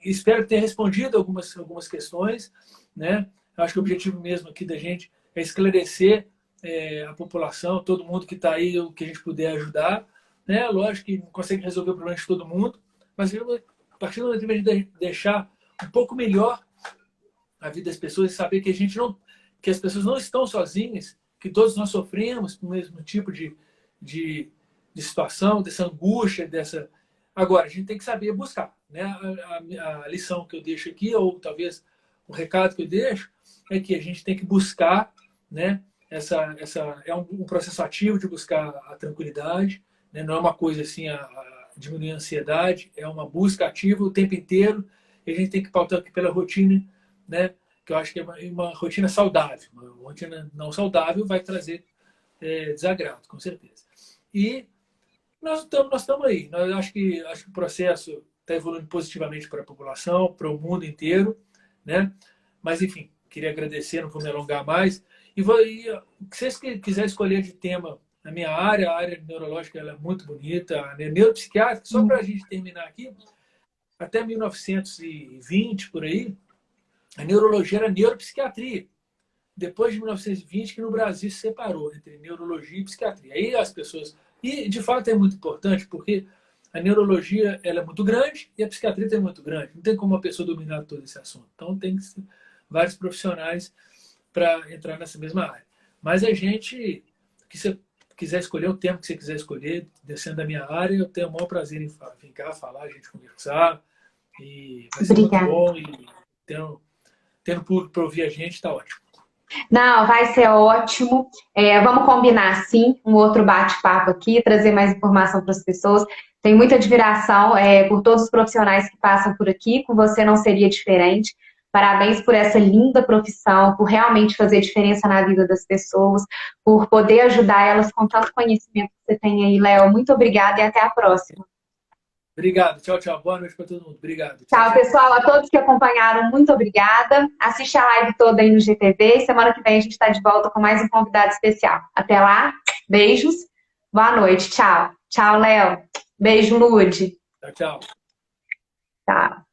espero ter respondido algumas questões, né? Eu acho que o objetivo mesmo aqui da gente é esclarecer a população, todo mundo que está aí, o que a gente puder ajudar, né? Lógico que não consegue resolver o problema de todo mundo, mas a partir do momento que a gente deixar um pouco melhor a vida das pessoas e saber que que as pessoas não estão sozinhas, que todos nós sofremos com o mesmo tipo de situação, dessa angústia, dessa. Agora, a gente tem que saber buscar, né? A lição que eu deixo aqui, ou talvez o recado que eu deixo, é que a gente tem que buscar, né? É um processo ativo de buscar a tranquilidade, né? Não é uma coisa assim, diminuir a ansiedade, é uma busca ativa o tempo inteiro, e a gente tem que pautar aqui pela rotina, né? Que eu acho que é uma rotina saudável. Uma rotina não saudável vai trazer desagrado, com certeza. E nós estamos aí. Acho que o processo está evoluindo positivamente para a população, para o mundo inteiro, né? Mas, enfim, queria agradecer, não vou me alongar mais. Se vocês quiserem escolher de tema na minha área, a área neurológica ela é muito bonita, a neuropsiquiátrica, só para a gente terminar aqui, até 1920, por aí, a neurologia era neuropsiquiatria. Depois de 1920, que no Brasil se separou entre neurologia e psiquiatria. Aí as pessoas... E, de fato, é muito importante, porque a neurologia ela é muito grande e a psiquiatria é muito grande. Não tem como uma pessoa dominar todo esse assunto. Então, tem vários profissionais para entrar nessa mesma área. Mas a gente, que você quiser escolher o tema que você quiser escolher, descendo da minha área, eu tenho o maior prazer em vir cá falar, a gente conversar. E vai ser muito Obrigada. bom. E tendo público para ouvir a gente, está ótimo. Não, vai ser ótimo. Vamos combinar, sim, um outro bate-papo aqui, trazer mais informação para as pessoas. Tenho muita admiração por todos os profissionais que passam por aqui. Com você não seria diferente. Parabéns por essa linda profissão, por realmente fazer diferença na vida das pessoas, por poder ajudar elas com tanto conhecimento que você tem aí, Léo. Muito obrigada e até a próxima. Obrigado. Tchau, tchau. Boa noite para todo mundo. Obrigado. Tchau, Tchau, tchau. pessoal. A todos que acompanharam, muito obrigada. Assiste a live toda aí no GTV. Semana que vem a gente está de volta com mais um convidado especial. Até lá. Beijos. Boa noite. Tchau. Tchau, Léo. Beijo, Lude. Tchau, tchau. Tchau.